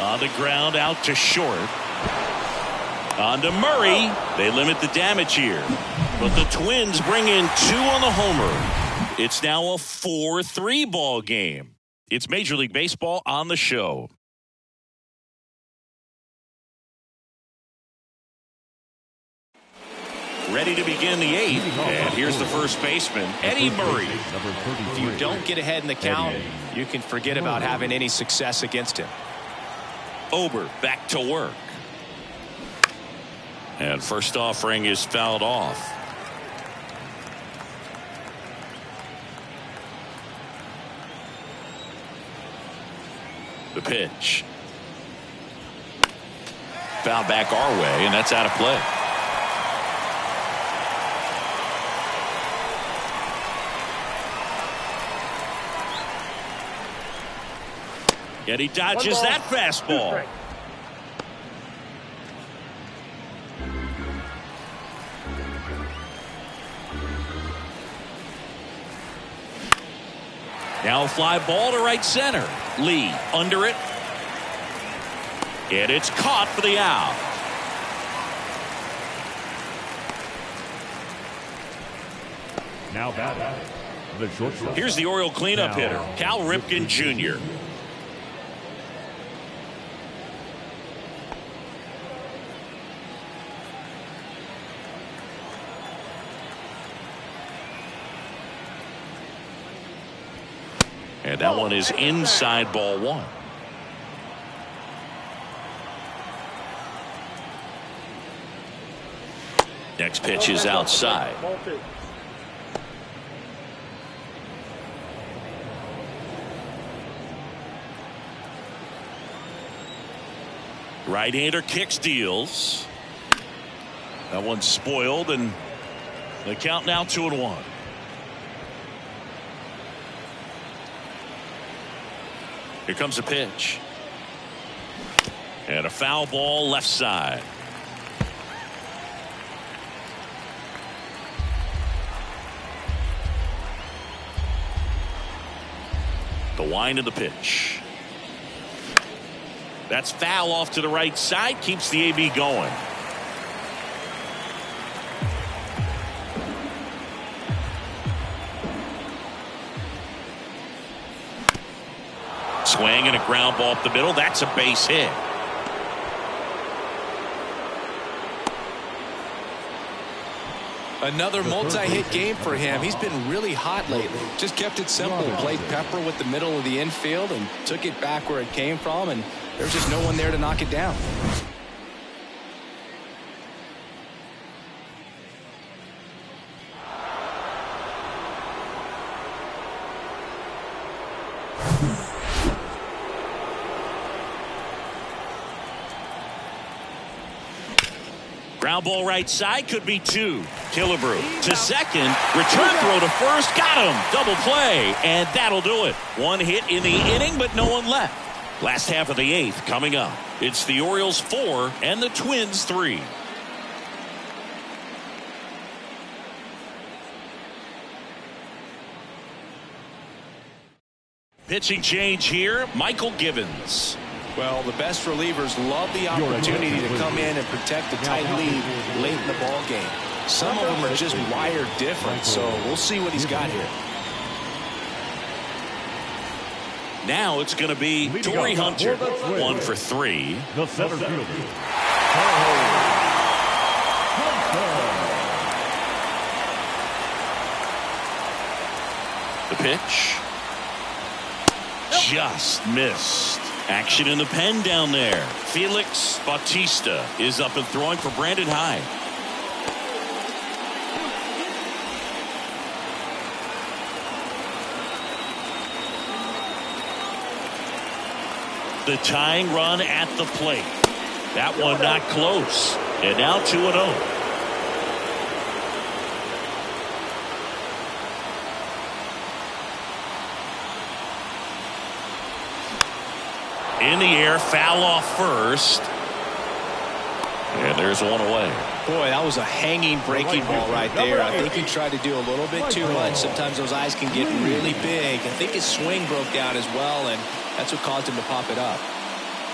On the ground, out to short. On to Murray. They limit the damage here. But the Twins bring in 2 on the homer. It's now a 4-3 ball game. It's Major League Baseball on the show. Ready to begin the 8th. And here's the first baseman, Eddie Murray. If you don't get ahead in the count, you can forget about having any success against him. Ober back to work. And first offering is fouled off. The pitch. Foul back our way, and that's out of play. Yet he dodges that fastball. Now a fly ball to right center. Lee under it. And it's caught for the out. Now batting, the shortstop. Here's the Oriole cleanup hitter, Cal Ripken Jr. And that one is inside ball 1. Next pitch is outside. Right-hander kicks, deals. That one's spoiled, and the count now 2-1. Here comes a pitch. And a foul ball left side. The wind of the pitch. That's foul off to the right side. Keeps the AB going. Swing and a ground ball up the middle. That's a base hit. Another multi-hit game for him. He's been really hot lately. Just kept it simple. Played pepper with the middle of the infield and took it back where it came from, and there's just no one there to knock it down. Ground ball right side, could be 2. Killebrew to second, return throw to first, got him, double play, and that'll do it. 1 hit in the inning, but no one left. Last half of the 8th coming up. It's the Orioles 4 and the Twins 3. pitching change here. Michael Givens. Well, the best relievers love the opportunity to come in and protect a tight lead late in the ball game. Some of them are just wired different, so we'll see what he's got here. Now it's going to be Torrey Hunter. 1 for 3. The center fielder. The pitch. Just missed. Action in the pen down there. Felix Bautista is up and throwing for Brandon Hyde. The tying run at the plate. That one not close. And now 2-0. In the air, foul off first. And there's one away. Boy, that was a hanging breaking ball right there. I think he tried to do a little bit too much. Sometimes those eyes can get really big. I think his swing broke down as well, and that's what caused him to pop it up.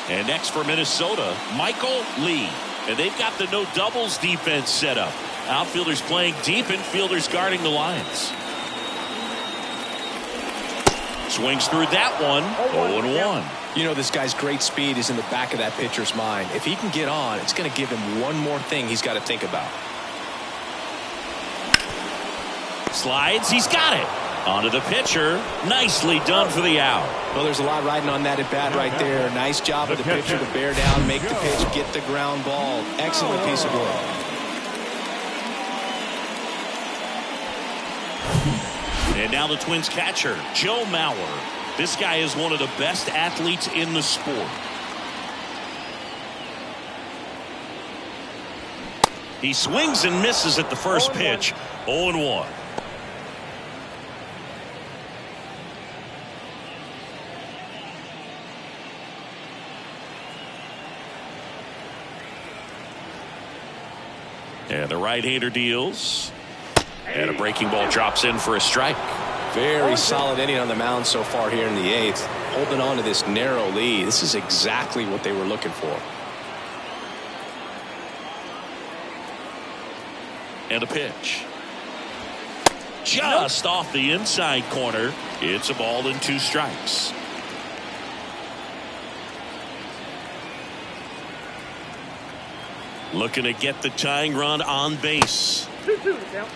And next for Minnesota, Michael Lee. And they've got the no doubles defense set up. Outfielders playing deep, infielders guarding the lines. Swings through that one. 0-1. You know, this guy's great speed is in the back of that pitcher's mind. If he can get on, it's going to give him one more thing he's got to think about. Slides. He's got it. Onto the pitcher. Nicely done for the out. Well, there's a lot riding on that at bat right there. Nice job of the pitcher to bear down, make the pitch, get the ground ball. Excellent piece of work. And now the Twins catcher, Joe Mauer. This guy is one of the best athletes in the sport. He swings and misses at the first pitch. 0-1. And the right-hander deals. And a breaking ball drops in for a strike. Very solid inning on the mound so far here in the 8th. Holding on to this narrow lead. This is exactly what they were looking for. And a pitch. Just off the inside corner. It's a ball and 2 strikes. Looking to get the tying run on base. 2-2 now.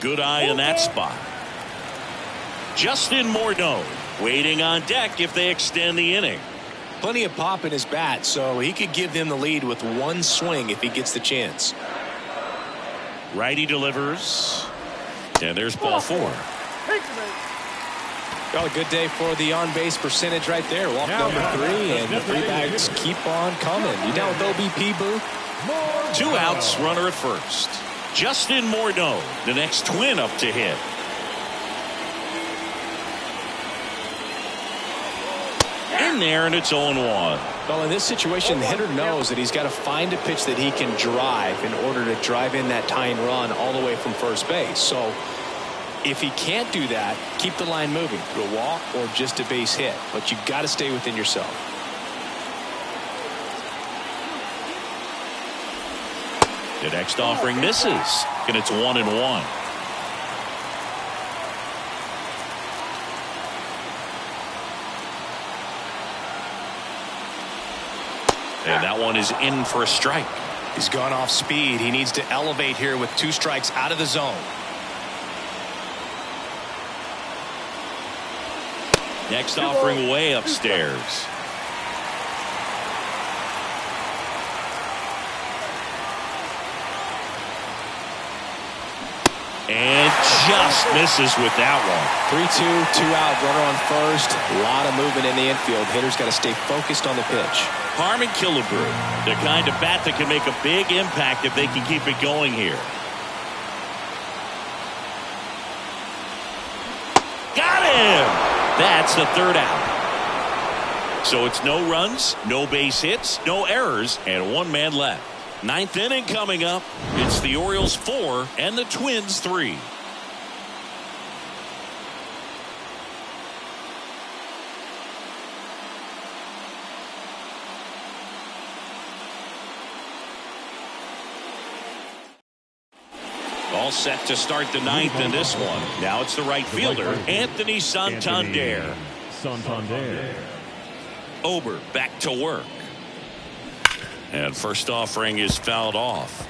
Good eye in that spot. Justin Morneau waiting on deck if they extend the inning. Plenty of pop in his bat, so he could give them the lead with one swing if he gets the chance. Righty delivers. And there's ball 4. Well, a good day for the on-base percentage right there. Walk number 3, and the 3 bags keep on coming. You down with OBP, Boo? 2 outs, runner at first. Justin Morneau, the next Twin up to hit. In there, and it's 0-1. Well, in this situation, the hitter knows that he's got to find a pitch that he can drive in order to drive in that tying run all the way from first base. So if he can't do that, keep the line moving through a walk or just a base hit. But you've got to stay within yourself. The next offering misses, and it's 1-1. And that one is in for a strike. He's gone off speed. He needs to elevate here with 2 strikes out of the zone. Next offering way upstairs. And just misses with that one. 3-2, 2 out, runner on first. A lot of movement in the infield. Hitter's got to stay focused on the pitch. Harmon Killebrew, the kind of bat that can make a big impact if they can keep it going here. Got him! That's the 3rd out. So it's no runs, no base hits, no errors, and one man left. Ninth inning coming up. It's the Orioles 4 and the Twins 3. All set to start the ninth in this one. Now it's the right fielder, Anthony Santander. Ober back to work. And first offering is fouled off.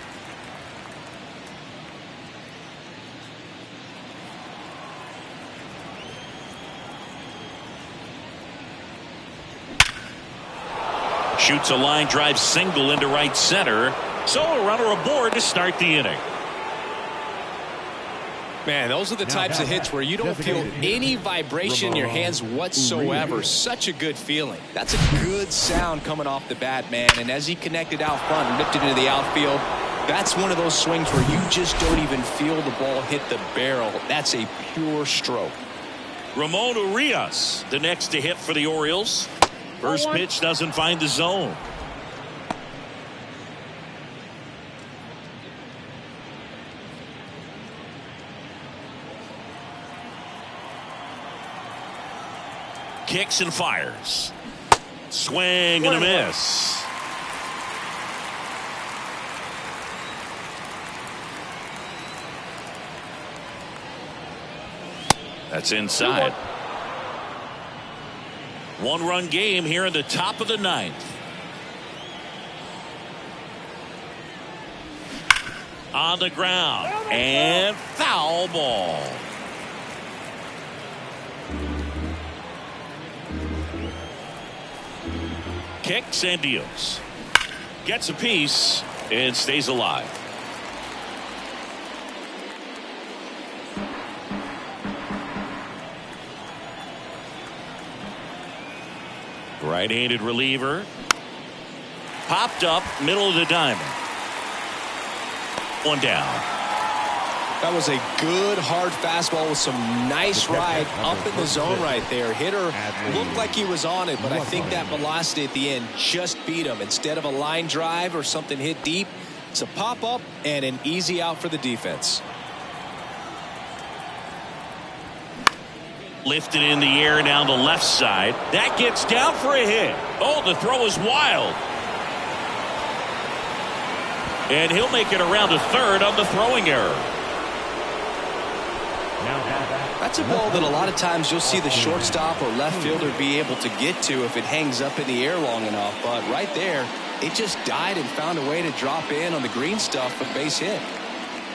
Shoots a line drive single into right center. So a runner aboard to start the inning. Man, those are the types of hits where you don't feel any vibration in your hands whatsoever. Such a good feeling. That's a good sound coming off the bat, man. And as he connected out front and ripped it into the outfield, that's one of those swings where you just don't even feel the ball hit the barrel. That's a pure stroke. Ramon Urias, the next to hit for the Orioles. First pitch doesn't find the zone. Kicks and fires. Swing and a miss. That's inside. One-run game here in the top of the ninth. On the ground and foul ball. Kicks and deals. Gets a piece and stays alive. Right-handed reliever. Popped up middle of the diamond. One down. That was a good hard fastball with some nice ride up in the zone right there. Hitter looked like he was on it, but I think that velocity at the end just beat him. Instead of a line drive or something hit deep, it's a pop up and an easy out for the defense. Lifted in the air down the left side. That gets down for a hit. Oh, the throw is wild. And he'll make it around to third on the throwing error. That's a ball that a lot of times you'll see the shortstop or left fielder be able to get to if it hangs up in the air long enough. But right there, it just died and found a way to drop in on the green stuff for base hit.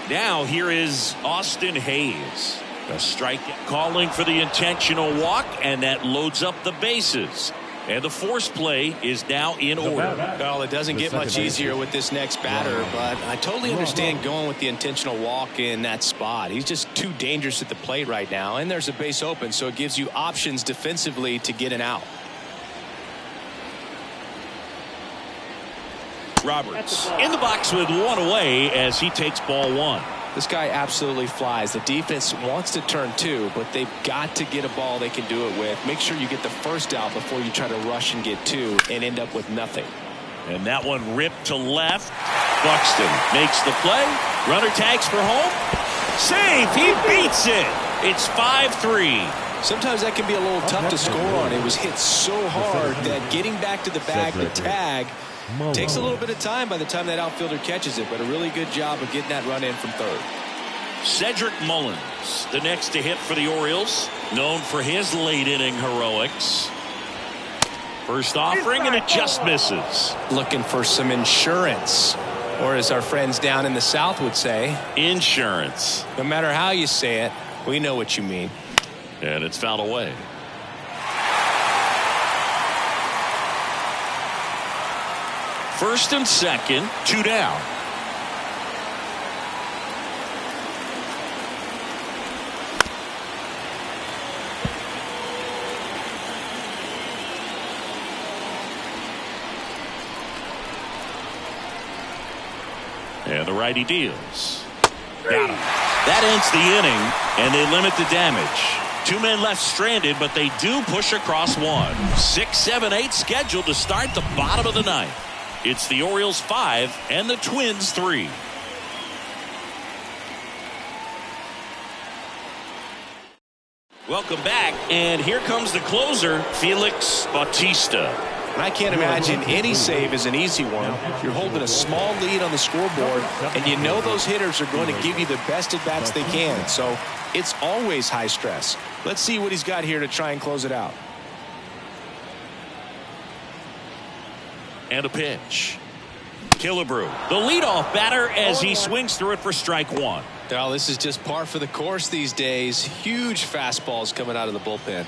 Now here is Austin Hayes. A strike calling for the intentional walk, and that loads up the bases. And the force play is now in order. Well, it doesn't get much easier with this next batter, but I totally understand going with the intentional walk in that spot. He's just too dangerous at the plate right now, and there's a base open, so it gives you options defensively to get an out. Roberts in the box with one away as he takes ball one. This guy absolutely flies. The defense wants to turn two, but they've got to get a ball they can do it with. Make sure you get the first out before you try to rush and get two and end up with nothing. And that one ripped to left. Buxton makes the play. Runner tags for home. Save. He beats it. It's 5-3. Sometimes that can be a little tough to score on. It was hit so hard that getting back to the bag to tag takes a little bit of time by the time that outfielder catches it, but a really good job of getting that run in from third. Cedric Mullins, the next to hit for the Orioles, known for his late inning heroics. First offering and it just misses. Looking for some insurance, or as our friends down in the South would say, insurance. No matter how you say it, we know what you mean. And it's fouled away. First and second, two down. And the righty deals. Got him. That ends the inning, and they limit the damage. 2 men left stranded, but they do push across one. 6, 7, 8 scheduled to start the bottom of the ninth. It's the Orioles 5 and the Twins 3. Welcome back, and here comes the closer, Felix Bautista. And I can't imagine any save is an easy one. You're holding a small lead on the scoreboard, and you know those hitters are going to give you the best at-bats they can. So it's always high stress. Let's see what he's got here to try and close it out. And a pitch. Killebrew, the leadoff batter, as he swings through it for strike one. Well, this is just par for the course these days. Huge fastballs coming out of the bullpen.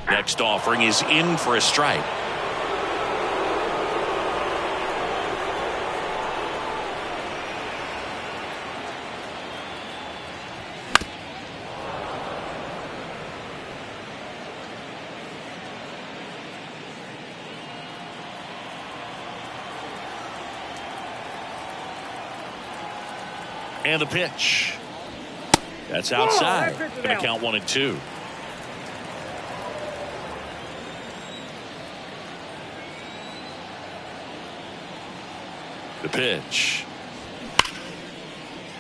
Next offering is in for a strike. And a pitch. That's outside. Going to count 1 and 2. The pitch.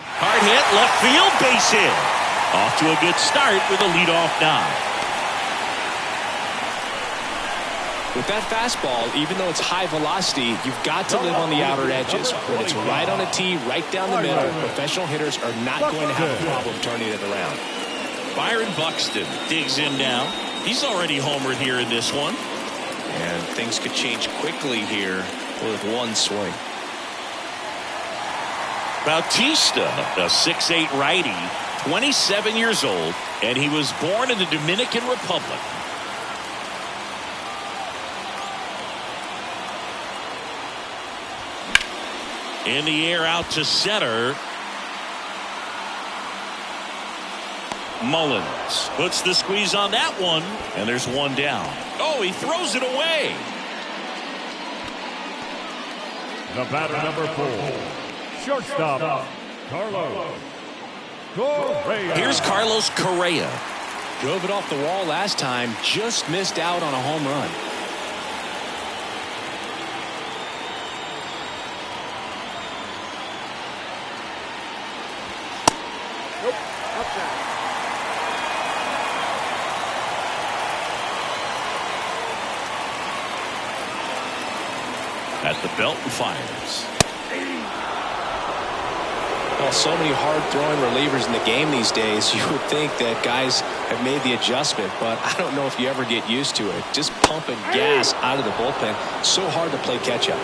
Hard hit, left field, base hit. Off to a good start with a leadoff nod. With that fastball, even though it's high velocity, you've got to live on the outer edges. When it's right on a tee, right down the middle, professional hitters are not going to have a problem turning it around. Byron Buxton digs in now. He's already homered here in this one. And things could change quickly here with one swing. Bautista, a 6'8" righty, 27 years old, and he was born in the Dominican Republic. In the air out to center. Mullins puts the squeeze on that one, and there's one down. Oh, he throws it away. The batter, number 4, shortstop, Carlos Correa. Here's Carlos Correa. Drove it off the wall last time, just missed out on a home run. At the belt and fires. Well, so many hard-throwing relievers in the game these days, you would think that guys have made the adjustment, but I don't know if you ever get used to it. Just pumping gas out of the bullpen. So hard to play catch-up.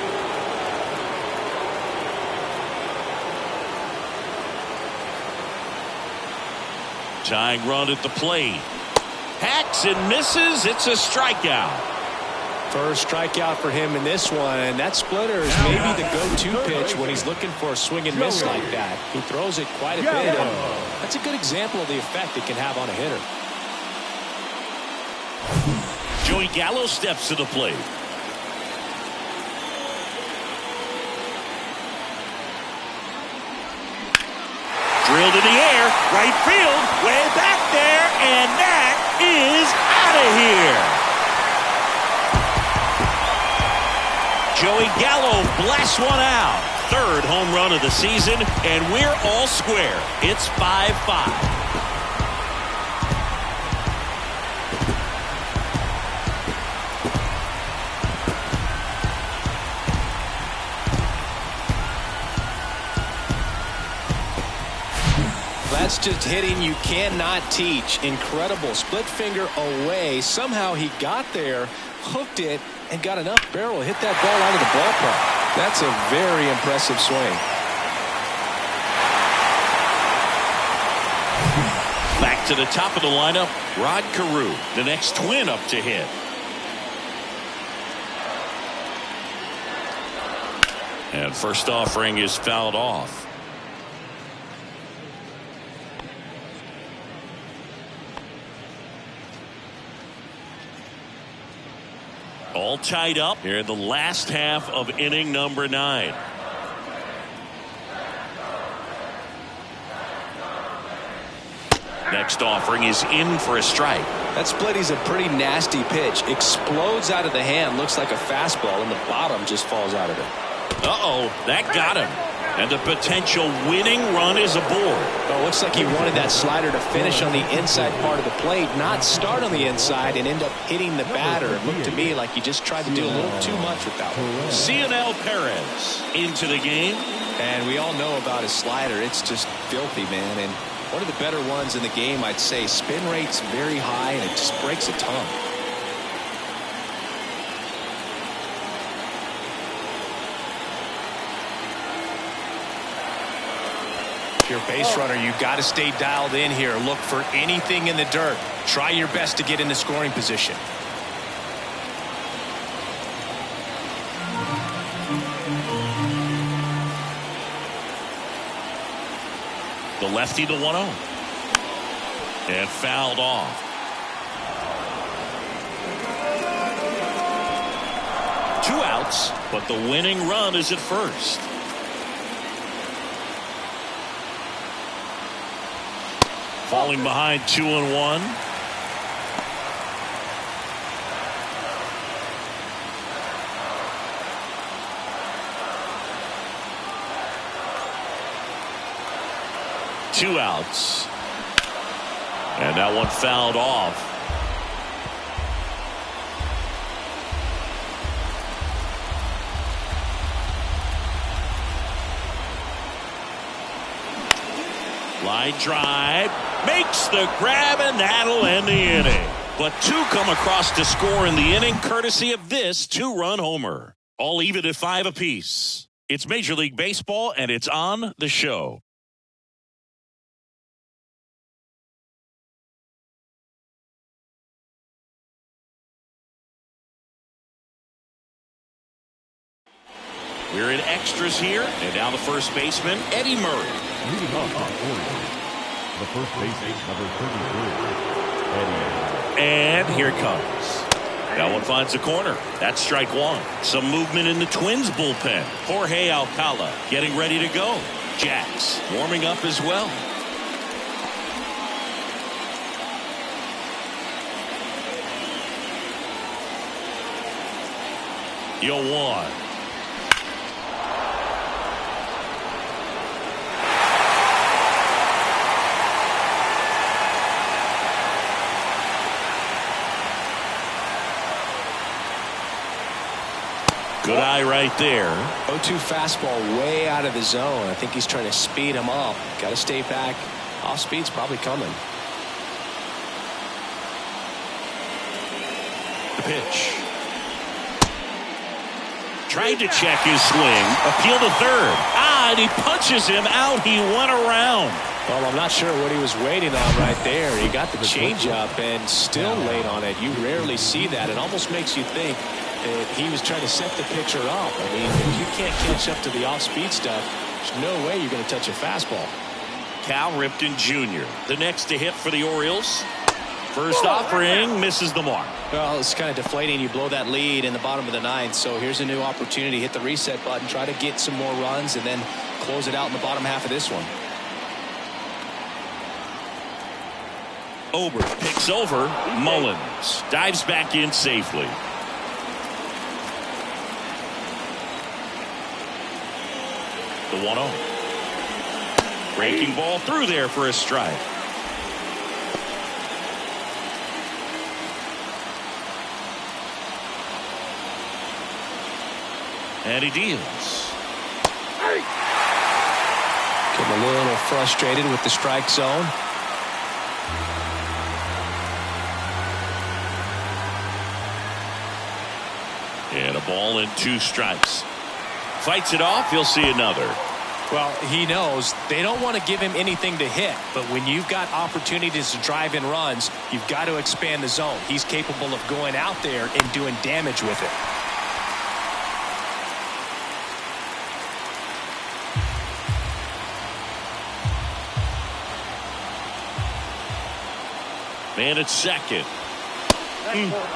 Tying run at the plate. Hacks and misses. It's a strikeout. First strikeout for him in this one. That splitter is maybe the go-to pitch when he's looking for a swing and miss like that. He throws it quite a bit, and that's a good example of the effect it can have on a hitter. Joey Gallo steps to the plate. Drilled in the air, right field, way back there, and that is out of here. Joey Gallo blasts one out. Third home run of the season, and we're all square. It's 5-5. That's just hitting you cannot teach. Incredible. Split finger away. Somehow he got there, hooked it, and got enough barrel to hit that ball out of the ballpark. That's a very impressive swing. Back to the top of the lineup, Rod Carew, the next Twin up to hit. And first offering is fouled off. All tied up here in the last half of inning number 9. Next offering is in for a strike. That split is a pretty nasty pitch. Explodes out of the hand. Looks like a fastball, and the bottom just falls out of it. Uh-oh, that got him. And the potential winning run is aboard. Well, looks like he wanted that slider to finish on the inside part of the plate, not start on the inside and end up hitting the batter. It looked to me like he just tried to do a little too much with that one. Cionel Perez into the game. And we all know about his slider. It's just filthy, man. And one of the better ones in the game, I'd say. Spin rate's very high, and it just breaks a ton. If you're a base runner, you've got to stay dialed in here. Look for anything in the dirt. Try your best to get into scoring position. The lefty to 1-0. And fouled off. Two outs, but the winning run is at first. Falling behind 2-1. Two outs. And that one fouled off. Line drive. Makes the grab, and that'll end the inning. But two come across to score in the inning, courtesy of this two-run homer. All even at 5 apiece. It's Major League Baseball, and it's on the show. We're in extras here, and now the first baseman, Eddie Murray. Leading off for Orioles, the first baseman, number 33, Eddie. And here it comes. That one finds the corner. That's strike one. Some movement in the Twins bullpen. Jorge Alcala getting ready to go. Jax warming up as well. Yo one. Good eye right there. 0-2 fastball way out of the zone. I think he's trying to speed him up. Got to stay back. Off speed's probably coming. The pitch. Tried to check his swing. Appeal to third. And he punches him out. He went around. Well, I'm not sure what he was waiting on right there. He got the changeup and still late on it. You rarely see that. It almost makes you think that he was trying to set the pitcher up. I mean, if you can't catch up to the off-speed stuff, there's no way you're going to touch a fastball. Cal Ripken Jr., the next to hit for the Orioles. First offering misses the mark. Well, it's kind of deflating. You blow that lead in the bottom of the ninth. So here's a new opportunity. Hit the reset button. Try to get some more runs and then close it out in the bottom half of this one. Ober picks over. Mullins dives back in safely. The 1-0. Breaking ball through there for a strike. And he deals. Getting a little frustrated with the strike zone. And a ball and 2 strikes. Fights it off. He'll see another. Well, he knows they don't want to give him anything to hit, but when you've got opportunities to drive in runs, you've got to expand the zone. He's capable of going out there and doing damage with it. Man at second.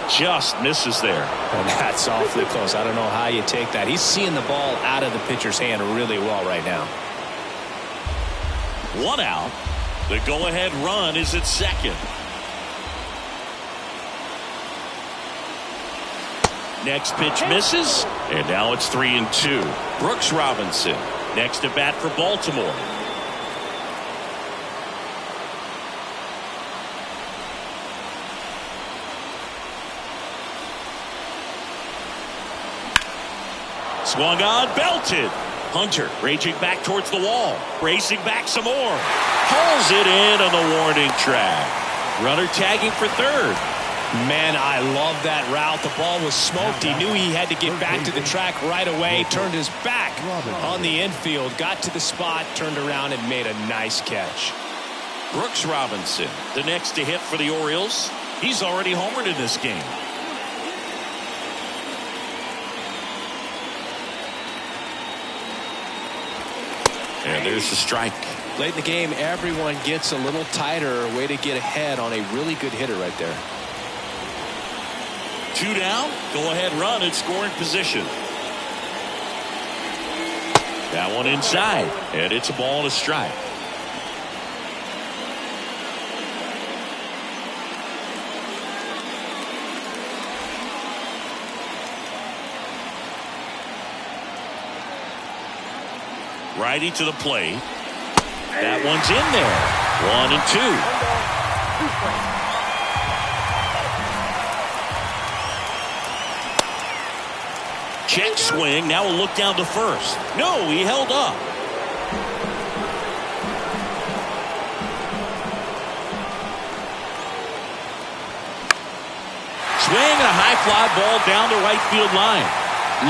Just misses there. And that's awfully close. I don't know how you take that. He's seeing the ball out of the pitcher's hand really well right now. 1 out. The go-ahead run is at second. Next pitch misses, and now it's 3-2. Brooks Robinson next to bat for Baltimore. Swung on, belted. Hunter raging back towards the wall, racing back some more. Hauls it in on the warning track. Runner tagging for third. Man, I love that route. The ball was smoked. He knew he had to get back to the track right away. Turned his back on the infield. Got to the spot, turned around, and made a nice catch. Brooks Robinson, the next to hit for the Orioles. He's already homered in this game. And there's the strike. Late in the game, everyone gets a little tighter. Way to get ahead on a really good hitter right there. 2 down. Go ahead run in scoring position. That one inside. And it's a ball and a strike. Righty to the plate. That one's in there. 1-2. Check swing. Now a look down to first. No, he held up. Swing and a high fly ball down the right field line.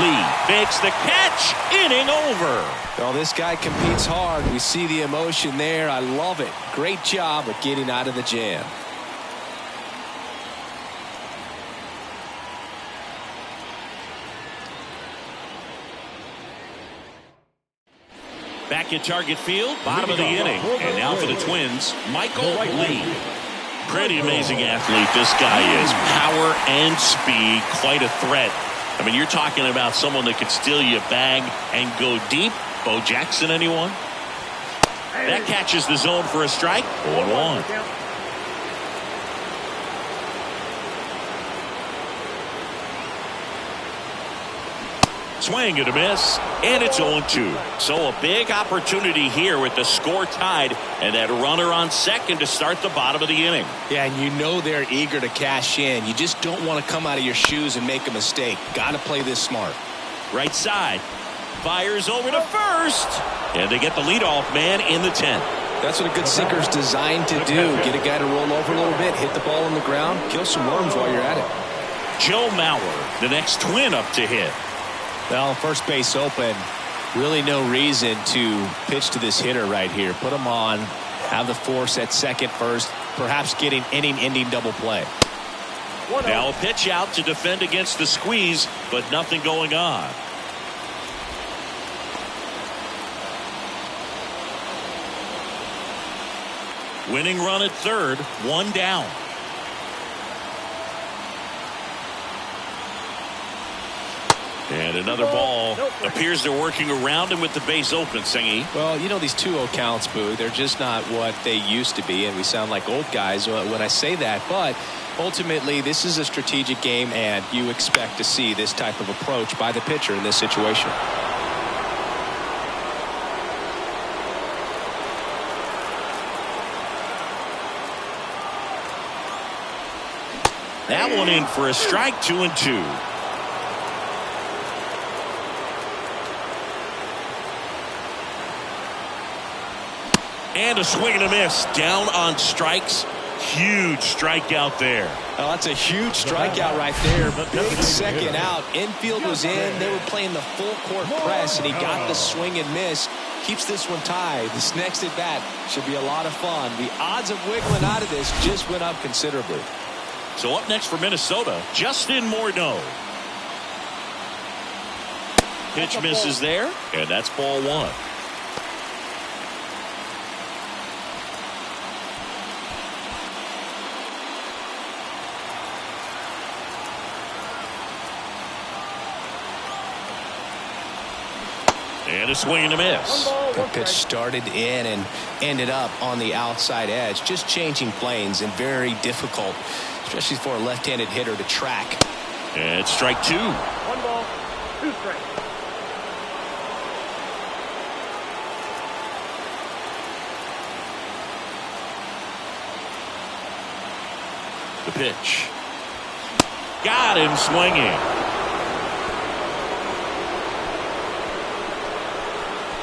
Lee makes the catch. Inning over. Well, this guy competes hard. We see the emotion there. I love it. Great job of getting out of the jam. Back at Target Field, bottom of the inning. And now for the Twins, Michael Lee. Pretty amazing athlete this guy is. Power and speed, quite a threat. I mean, you're talking about someone that could steal you a bag and go deep. Bo Jackson, anyone? That catches the zone for a strike. 0-1. Swing and a miss, and it's 0-2. So a big opportunity here with the score tied and that runner on second to start the bottom of the inning. Yeah, and you know they're eager to cash in. You just don't want to come out of your shoes and make a mistake. Got to play this smart. Right side. Fires over to first. And they get the leadoff man in the 10th. That's what a good sinker's designed to do. Get a guy to roll over a little bit, hit the ball on the ground, kill some worms while you're at it. Joe Mauer, the next Twin up to hit. Well, first base open. Really no reason to pitch to this hitter right here. Put him on. Have the force at second first. Perhaps getting inning-ending double play. Now a pitch out to defend against the squeeze, but nothing going on. Winning run at third, 1 down. And another ball. Appears they're working around him with the base open, Singy. Well, you know these 2-0 counts, Boo. They're just not what they used to be, and we sound like old guys when I say that. But ultimately, this is a strategic game, and you expect to see this type of approach by the pitcher in this situation. That one in for a strike, 2-2. And a swing and a miss. Down on strikes. Huge strikeout there. Oh, that's a huge strikeout right there. Big second out. Infield was in. They were playing the full court press, and he got the swing and miss. Keeps this one tied. This next at bat should be a lot of fun. The odds of wiggling out of this just went up considerably. So up next for Minnesota, Justin Morneau. Pitch misses there, and that's ball 1. And a swing and a miss. The pitch started in and ended up on the outside edge. Just changing planes and very difficult, especially for a left-handed hitter to track. And strike two. 1 ball, 2 strikes. The pitch. Got him swinging.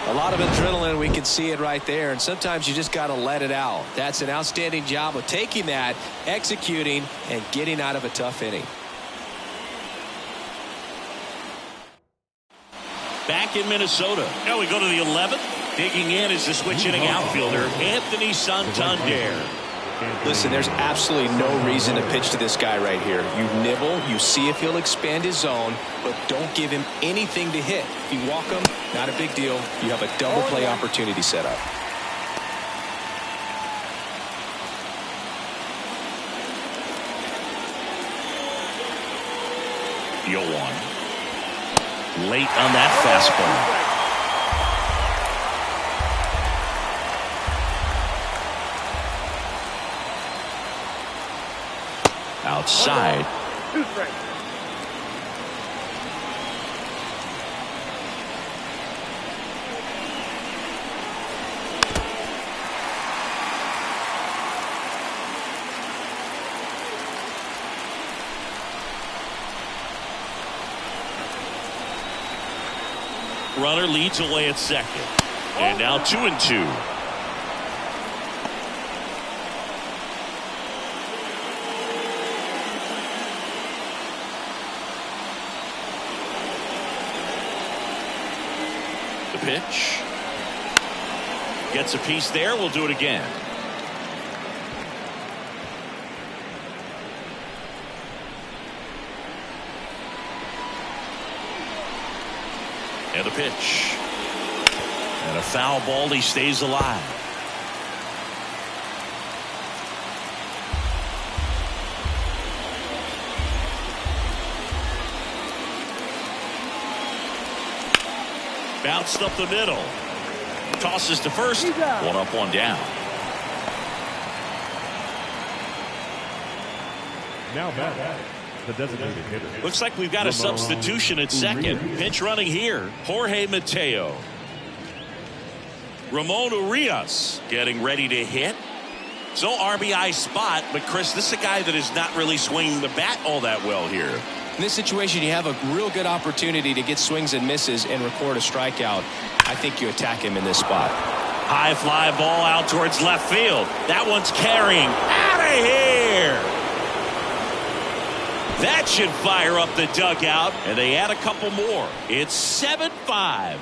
A lot of adrenaline, we can see it right there, and sometimes you just got to let it out. That's an outstanding job of taking that, executing, and getting out of a tough inning. Back in Minnesota. Now we go to the 11th. Digging in is the switch hitting outfielder, Anthony Santander. Listen, there's absolutely no reason to pitch to this guy right here. You nibble, you see if he'll expand his zone, but don't give him anything to hit. If you walk him, not a big deal. You have a double play opportunity set up. The 0-1. Late on that fastball. Outside. 2 strikes. Runner leads away at second. And now 2-2. The pitch. Gets a piece there. We'll do it again. And the pitch. And a foul ball. He stays alive. Bounced up the middle. Tosses to first. 1 up, 1 down. Now back, the designated hitter. Looks like we've got a substitution at second. Pinch running here, Jorge Mateo. Ramon Urias getting ready to hit. So RBI spot, but Chris, this is a guy that is not really swinging the bat all that well here. In this situation, you have a real good opportunity to get swings and misses and record a strikeout. I think you attack him in this spot. High fly ball out towards left field. That one's carrying. Out of here! That should fire up the dugout, and they add a couple more. It's 7-5.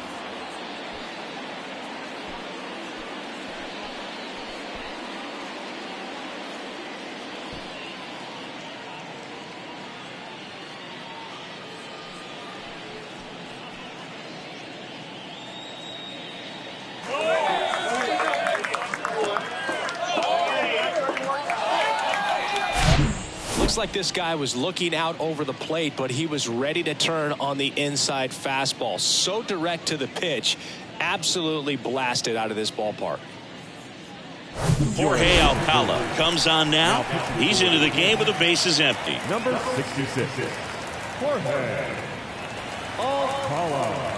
Looks like this guy was looking out over the plate, but he was ready to turn on the inside fastball. So direct to the pitch, absolutely blasted out of this ballpark. Jorge Alcala comes on now. He's into the game with the bases empty. Number 66, Jorge Alcala.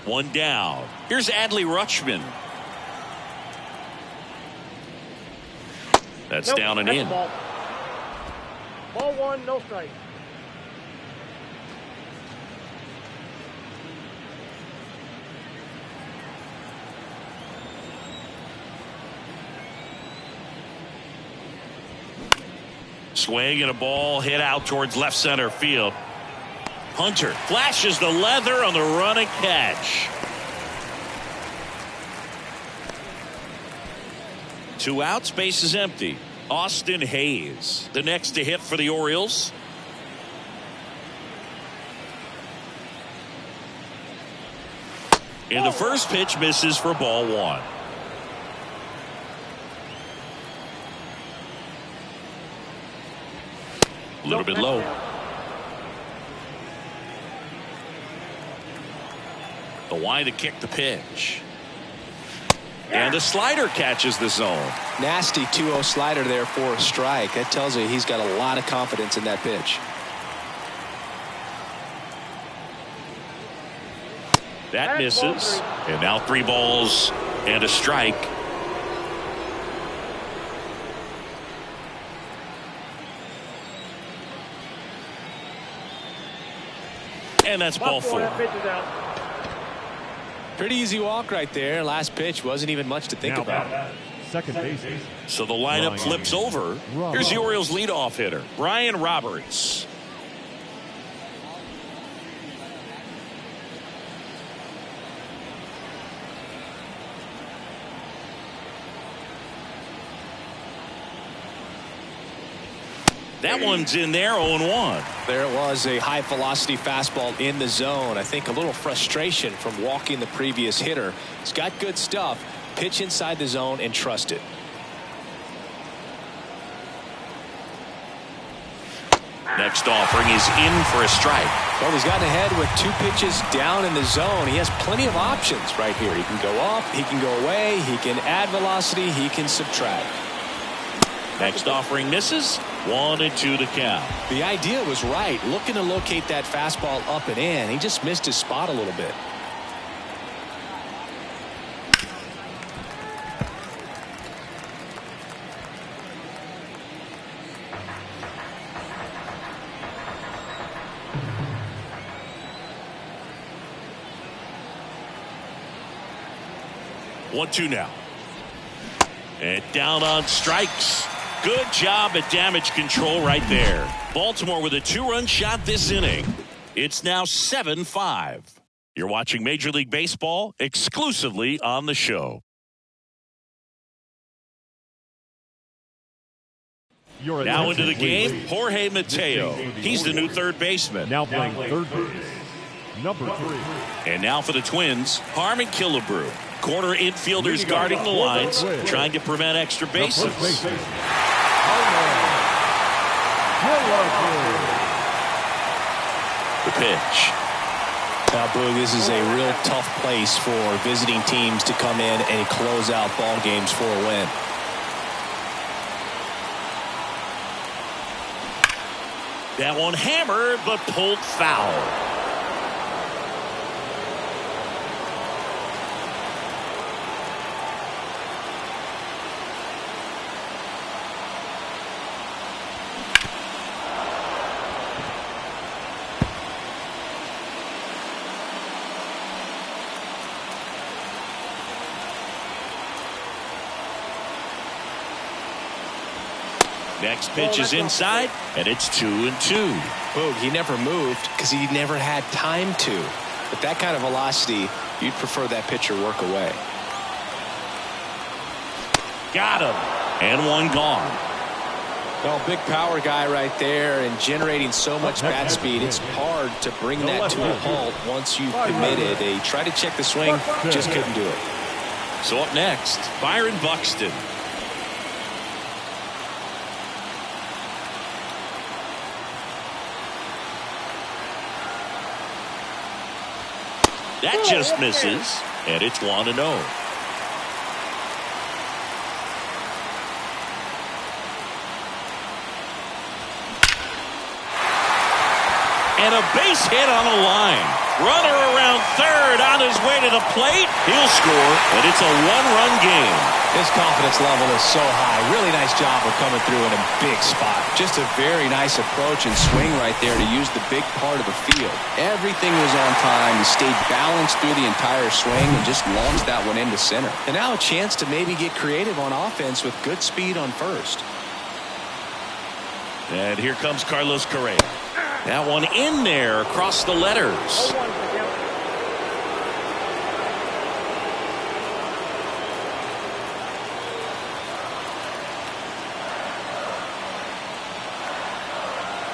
One down. Here's Adley Rutschman. That's down and in. Ball. Ball 1, no strike. Swing and a ball hit out towards left center field. Hunter flashes the leather on the run and catch. 2 outs, base is empty. Austin Hayes, the next to hit for the Orioles. And the first pitch misses for ball 1. A little bit low. The Y to kick the pitch. And a slider catches the zone. Nasty 2-0 slider there for a strike. That tells you he's got a lot of confidence in that pitch. That misses. And now 3 balls and a strike. And that's ball 4. Pretty easy walk right there. Last pitch wasn't even much to think about. Second base. So the lineup flips over. Here's the Orioles leadoff hitter, Brian Roberts. That one's in there, 0-1. There was a high velocity fastball in the zone. I think a little frustration from walking the previous hitter. He's got good stuff. Pitch inside the zone and trust it. Next offering is in for a strike. Well, he's gotten ahead with 2 pitches down in the zone. He has plenty of options right here. He can go up, he can go away, he can add velocity, he can subtract. Next offering misses. 1-2 to count. The idea was right. Looking to locate that fastball up and in. He just missed his spot a little bit. One, 2 now. And down on strikes. Good job at damage control right there. Baltimore with a 2-run shot this inning. It's now 7-5. You're watching Major League Baseball exclusively on the show. Now into the game, Jorge Mateo. He's the new third baseman. Now playing third base, number 3. And now for the Twins, Harmon Killebrew. Corner infielders guarding the lines, trying to prevent extra bases. The pitch. Now, Boog, this is a real tough place for visiting teams to come in and close out ball games for a win. That one hammered, but pulled foul. Next pitch is inside, and it's 2-2. Boog, he never moved because he never had time to. With that kind of velocity, you'd prefer that pitcher work away. Got him. And one gone. Well, big power guy right there and generating so much bat speed. It's hard to bring that to a halt once you've committed. They tried to check the swing, just couldn't do it. So up next, Byron Buxton. That just misses, and it's 1-0. And a base hit on the line. Runner around third on his way to the plate. He'll score, and it's a 1-run game. His confidence level is so high. Really nice job of coming through in a big spot. Just a very nice approach and swing right there to use the big part of the field. Everything was on time. He stayed balanced through the entire swing and just launched that one into center. And now a chance to maybe get creative on offense with good speed on first. And here comes Carlos Correa. That one in there across the letters.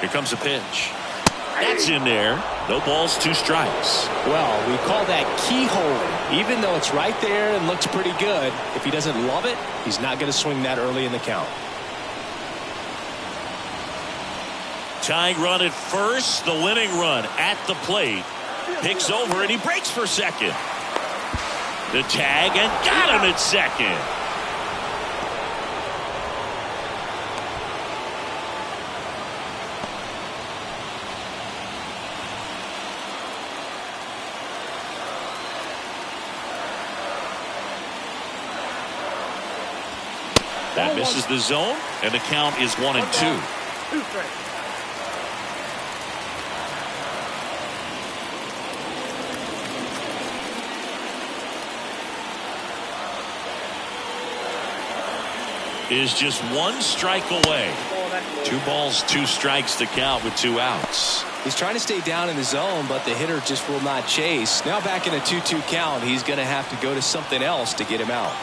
Here comes a pitch. That's in there. No balls, 2 strikes. Well, we call that keyhole. Even though it's right there and looks pretty good, if he doesn't love it, he's not going to swing that early in the count. Tying run at first, the winning run at the plate. Picks over and he breaks for second. The tag and got him at second. That misses the zone, and the count is 1-2. 2 strikes. Is just 1 strike away. 2 balls, 2 strikes to count with 2 outs. He's trying to stay down in the zone, but the hitter just will not chase. Now back in a 2-2 count, he's going to have to go to something else to get him out.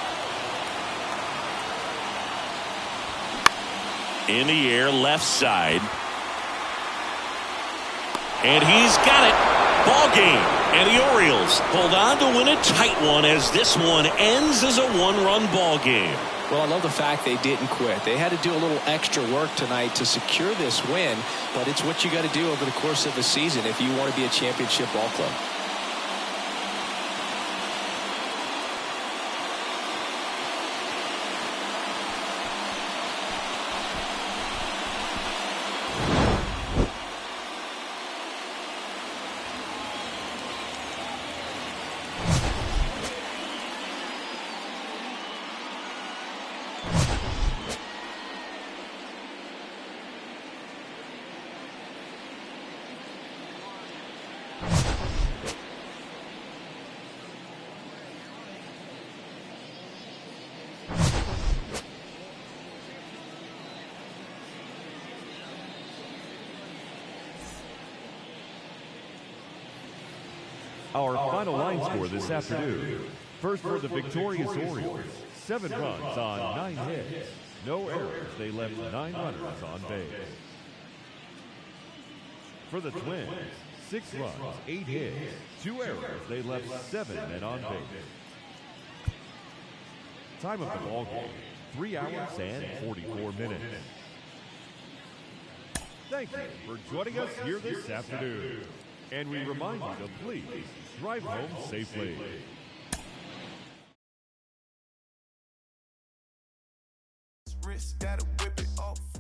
In the air, left side. And he's got it. Ball game. And the Orioles hold on to win a tight one as this one ends as a 1-run ball game. Well, I love the fact they didn't quit. They had to do a little extra work tonight to secure this win, but it's what you got to do over the course of the season if you want to be a championship ball club. Our final line score this afternoon. First for the victorious Orioles, 7 runs on 9 hits. No errors. They left 9 runners on base. For the Twins, 6 runs, 8 hits. 2 errors. They left 7 men on base. Time of the ball game, 3 hours and 44 minutes. Thank you for joining us here this afternoon. And we remind you to please drive home safely. Wrist, gotta whip it off.